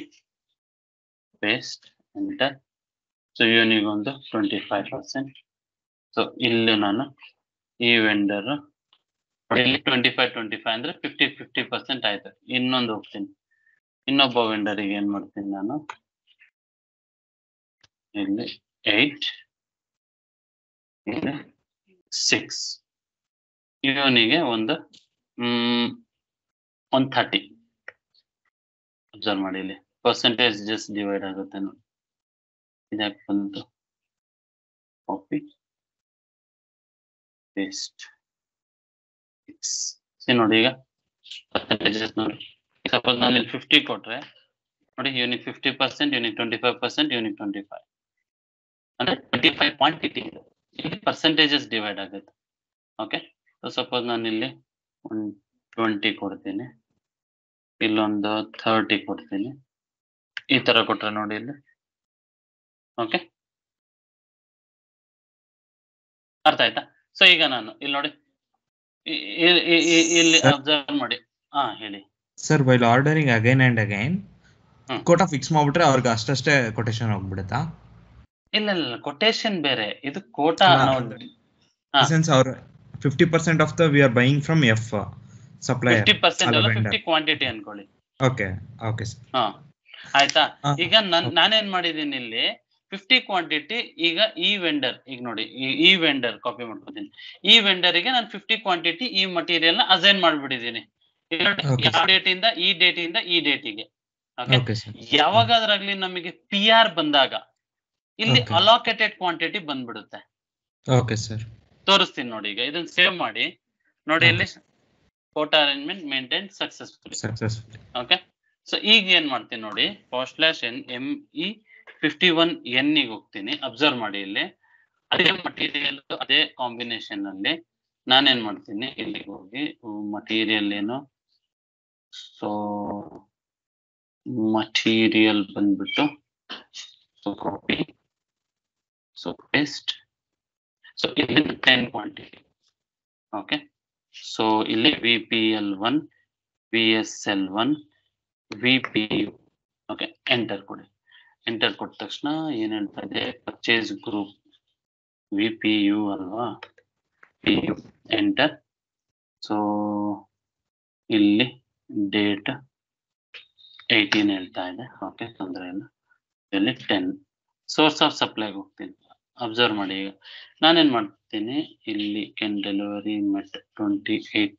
ಪೇಸ್ಟ್ ಎಂಟರ್. ಸೊ ಇವನಿಗೊಂದು 25%. ಸೊ ಇಲ್ಲಿ ನಾನು ಈ ವೆಂಡರ್ ಇಲ್ಲಿ 25 ಅಂದ್ರೆ 50% ಆಯ್ತು. ಇನ್ನೊಂದು ಹೋಗ್ತೀನಿ, ಇನ್ನೊಬ್ಬ ವೆಂಡರಿಗೆ ಏನ್ ಮಾಡ್ತೀನಿ ನಾನು, ಇಲ್ಲಿ 8 ಇಲ್ಲಿ 6, ಇವನಿಗೆ ಒಂದು 30. ಅಬ್ಸರ್ವ್ ಮಾಡಿ, ಇಲ್ಲಿ ಪರ್ಸೆಂಟೇಜ್ ಜಸ್ಟ್ ಡಿವೈಡ್ ಆಗುತ್ತೆ ನೋಡಿ. ಇದಕ್ಕೆ ಬಂತು ಕಾಪಿ ಪೇಸ್ಟ್ 6. ನೋಡಿ ಈಗ ಪರ್ಸೆಂಟೇಜಸ್ ನೋಡಿ. ಸಪೋಸ್ ನಾನು ಇಲ್ಲಿ 50 ಕೊಟ್ರೆ ನೋಡಿ, ಯೂನಿಕ್ 50%, ಯೂನಿಕ್ 25%, ಯೂನಿಕ್ 25 ಅಂದ್ರೆ 25 ಕ್ವಾಂಟಿಟಿ ಇಲ್ಲಿ ಪರ್ಸೆಂಟೇಜಸ್ ಡಿವೈಡ್ ಆಗುತ್ತೆ. ಓಕೆ, ಸೊ ಸಪೋಸ್ ನಾನು ಇಲ್ಲಿ 20 ಕೊಡ್ತೀನಿ, ಇಲ್ಲೊಂದು 30 ಕೊಡ್ತೀನಿ, ಈ ತರ ಕೊಟ್ರೆ ನೋಡಿ ಇಲ್ಲಿ. ಓಕೆ, ಅರ್ಥ ಆಯ್ತಾ? ಸೊ ಈಗ ನಾನು ಇಲ್ಲಿ ನೋಡಿ, ಇಲ್ಲಿ ಅಬ್ಸರ್ವ್ ಮಾಡಿ. ಹೇಳಿ sir. While ordering again and again quota fix ಮಾಡ್ಬಿಟ್ರೆ ಅವ್ರಿಗೆ ಅಷ್ಟೇ ಕೊಟೇಶನ್ ಹೋಗ್ಬಿಡುತ್ತಾ? ಇಲ್ಲ, ಕೊಟೇಶನ್ ಬೇರೆ, ಇದು ಕೋಟಾ. ಅವ್ರ 50% of the we are buying from F supplier, 50% ಅಲ್ಲ 50 ಕ್ವಾಂಟಿಟಿ ಅನ್ಕೊಳ್ಳಿ. Okay okay sir. ಆಯ್ತಾ? ಈಗ ನಾನೇನ್ ಮಾಡಿದೀನಿ ಇಲ್ಲಿ 50 ಕ್ವಾಂಟಿಟಿ. ಈಗ ಈ ವೆಂಡರ್, ಈಗ ನೋಡಿ ಈ ವೆಂಡರ್ ಕಾಪಿ ಮಾಡ್ಕೊತೀನಿ. ಈ ವೆಂಡರಿಗೆ ನಾನು 50 ಕ್ವಾಂಟಿಟಿ ಈ ಮಟೀರಿಯಲ್ ನ ಅಸೈನ್ ಮಾಡ್ಬಿಟ್ಟಿದ್ದೀನಿ. ಯಾವ ಡೇಟ್ ಇಂದ ಈ ಡೇಟ್ ಇಂದ ಈ ಡೇಟಿಗೆ. ಯಾವಾಗಾದ್ರಾಗ್ಲಿ ನಮಗೆ PR ಬಂದಾಗ ಇಲ್ಲಿ ಅಲೋಕೇಟೆಡ್ ಕ್ವಾಂಟಿಟಿ ಬಂದ್ಬಿಡುತ್ತೆ. ಓಕೆ ಸರ್, ತೋರಿಸ್ತೀನಿ ನೋಡಿ. ಈಗ ಇದನ್ನ ಸೇವ್ ಮಾಡಿ ನೋಡಿ, ಇಲ್ಲಿ quota arrangement maintain successfully. Okay, so ಈಗ ಏನ್ ಮಾಡ್ತೀನಿ ನೋಡಿ, /ME51N ಗೆ ಹೋಗ್ತೀನಿ. ಅಬ್ಸರ್ವ್ ಮಾಡಿ, ಇಲ್ಲಿ ಅದೇ ಮಟೀರಿಯಲ್ ಅದೇ ಕಾಂಬಿನೇಷನ್ ಅಲ್ಲಿ ನಾನೇನ್ ಮಾಡ್ತೀನಿ, ಇಲ್ಲಿಗೆ ಹೋಗಿ ಮಟೀರಿಯಲ್ ಏನು, ಸೊ ಮಟೀರಿಯಲ್ ಬಂದ್ಬಿಟ್ಟು so copy, so paste, so ಇಲ್ಲಿ 10 ಕ್ವಾಂಟಿಟಿ. ಓಕೆ, ಸೊ ಇಲ್ಲಿ VPL1, VSL1, VPU. Okay, enter ಕೊಡಿ. ಎಂಟರ್ ಕೊಟ್ಟ ತಕ್ಷಣ ಏನ್ ಹೇಳ್ತಾ ಇದೆ, ಪರ್ಚೇಸ್ ಗ್ರೂಪ್ VPU ಅಲ್ವಾ, PU ಎಂಟರ್. ಸೊ ಇಲ್ಲಿ ಡೇಟ್ 18 ಹೇಳ್ತಾ ಇದೆ. ಓಕೆ, ತೊಂದರೆ ಇಲ್ಲ. ಇಲ್ಲಿ 10 ಸೋರ್ಸ್ ಆಫ್ ಸಪ್ಲೈಗೆ ಹೋಗ್ತೀನಿ. ಅಬ್ಸರ್ವ್ ಮಾಡಿ, ಈಗ ನಾನೇನ್ ಮಾಡ್ತೀನಿ, ಇಲ್ಲಿ ಕೆನ್ ಡೆಲಿವರಿ ಮೆಟ್ 28.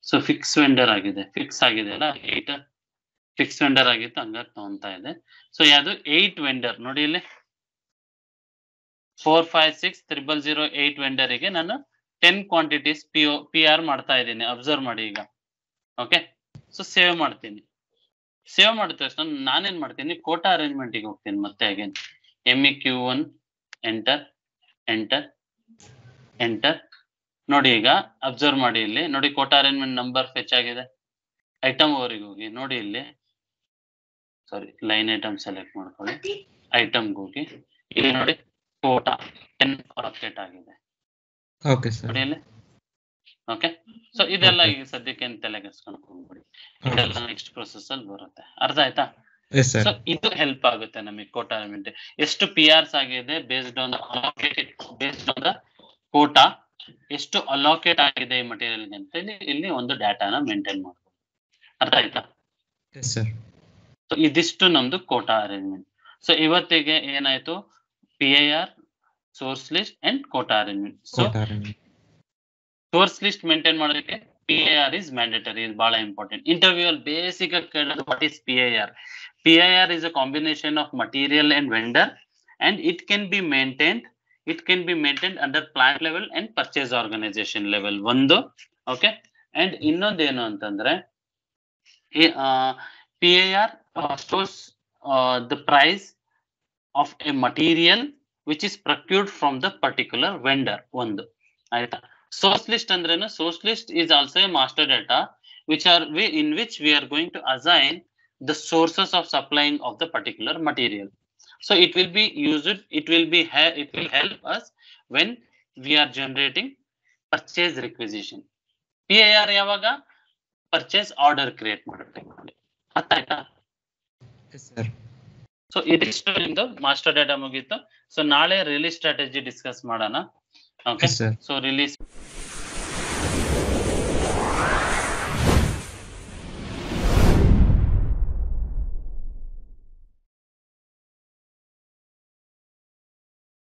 ಸೊ ಫಿಕ್ಸ್ ವೆಂಡರ್ ಆಗಿದೆ, ಫಿಕ್ಸ್ ಆಗಿದೆ ಅಲ್ಲ, 8 ಫಿಕ್ಸ್ ವೆಂಡರ್ ಆಗಿತ್ತು, ಹಂಗಾಗಿ ತಗೊಂತಾ ಇದೆ. ಸೊ ಯಾವುದು 8 ವೆಂಡರ್ ನೋಡಿ, ಇಲ್ಲಿ 4560008 ವೆಂಡರಿಗೆ ನಾನು 10 ಕ್ವಾಂಟಿಟೀಸ್ PR ಮಾಡ್ತಾ ಇದ್ದೀನಿ. ಅಬ್ಸರ್ವ್ ಮಾಡಿ ಈಗ. ಓಕೆ, ಸೊ ಸೇವ್ ಮಾಡ್ತೀನಿ. ಸೇವ್ ಮಾಡಿದ ತಕ್ಷಣ ನಾನೇನ್ ಮಾಡ್ತೀನಿ, ಕೋಟಾ ಅರೇಂಜ್ಮೆಂಟ್ಗೆ ಹೋಗ್ತೀನಿ. ಮತ್ತೆ again MEQ1 enter enter enter. ನೋಡಿ ಈಗ ಅಬ್ಸರ್ವ್ ಮಾಡಿ, ಇಲ್ಲಿ ನೋಡಿ ಕೋಟಾ ಅರೇಂಜ್ಮೆಂಟ್ ನಂಬರ್ ಫೆಚ್ ಆಗಿದೆ. ಐಟಮ್ ಓವರಿಗೆ ಹೋಗಿ ನೋಡಿ, ಇಲ್ಲಿ ಸಾರಿ ಲೈನ್ ಐಟಮ್ ಸೆಲೆಕ್ಟ್ ಮಾಡ್ಕೊಳ್ಳಿ, ಐಟಮ್ಗೆ ಹೋಗಿ ಇಲ್ಲಿ ನೋಡಿ ಕೋಟಾ 10 ಅಲೋಕೇಟ್ ಆಗಿದೆ. ಓಕೆ ಸರ್, ನೋಡಿ ಇಲ್ಲಿ. ಓಕೆ, ಸೊ ಇದೆಲ್ಲ ಈಗ ಸದ್ಯಕ್ಕೆ ಏನ್ ತಲೆಗೆಸ್ಕೊಂಡು ಹೋಗ್ಬಿಡಿ, ಇದೆಲ್ಲ ನೆಕ್ಸ್ಟ್ ಪ್ರೊಸೆಸ್ ಅಲ್ಲಿ ಬರುತ್ತೆ. ಅರ್ಥ ಆಯ್ತಾ? ಸೊ ಇದು ಹೆಲ್ಪ್ ಆಗುತ್ತೆ ನಮಗೆ ಕೋಟಾ ಅರೇಂಜ್ಮೆಂಟ್. ಎಷ್ಟು PRs ಆಗಿದೆ ಬೇಸ್ಡ್ ಆನ್ ದ ಕೋಟಾ, ಎಷ್ಟು ಅಲೋಕೇಟ್ ಆಗಿದೆ ಈ ಮಟೀರಿಯಲ್ ಅಂತ ಇಲ್ಲಿ ಒಂದು ಡಾಟಾನ ಮೇಂಟೈನ್ ಮಾಡ್ಬೋದು. ಅರ್ಥ ಆಯ್ತಾ? ಸೊ ಇದಿಷ್ಟು ನಮ್ದು ಕೋಟಾ ಅರೇಂಜ್ಮೆಂಟ್. ಸೊ ಇವತ್ತಿಗೆ ಏನಾಯ್ತು, PIR, source list and quota arrangement. So source list maintain ಮಾಡೋದಕ್ಕೆ PIR is mandatory, is bala important. Interview al basic ಕೇಳೋದು what is PIR. PIR is a combination of material and vendor, and it can be maintained under plant level and purchase organization level. ಒಂದು okay, and ಇನ್ನೊಂದು ಏನು ಅಂತಂದ್ರೆ PIR stores the price of a material which is procured from the particular vendor. ಒಂದು ಆಯ್ತಾ? Source list ಅಂದ್ರೇನು, source list is also a master data in which we are going to assign the sources of supplying of the particular material. So it will be used, it will help us when we are generating purchase requisition. PIR ಯಾವಾಗ? ಪರ್ಚೇಸ್ ಆರ್ಡರ್ ಕ್ರಿಯೇಟ್ ಮಾಡೋ ಟೈಮಲ್ಲಿ. ಅರ್ಥ ಆಯ್ತಾ? ಸೊ ಇದಿಷ್ಟು ನಿಮ್ದು ಮಾಸ್ಟರ್ ಡೇಟಾ ಮುಗೀತು. ಸೊ ನಾಳೆ ರಿಲೀಸ್ ಸ್ಟ್ರಾಟಜಿ ಡಿಸ್ಕಸ್ ಮಾಡೋಣ. Okay, so release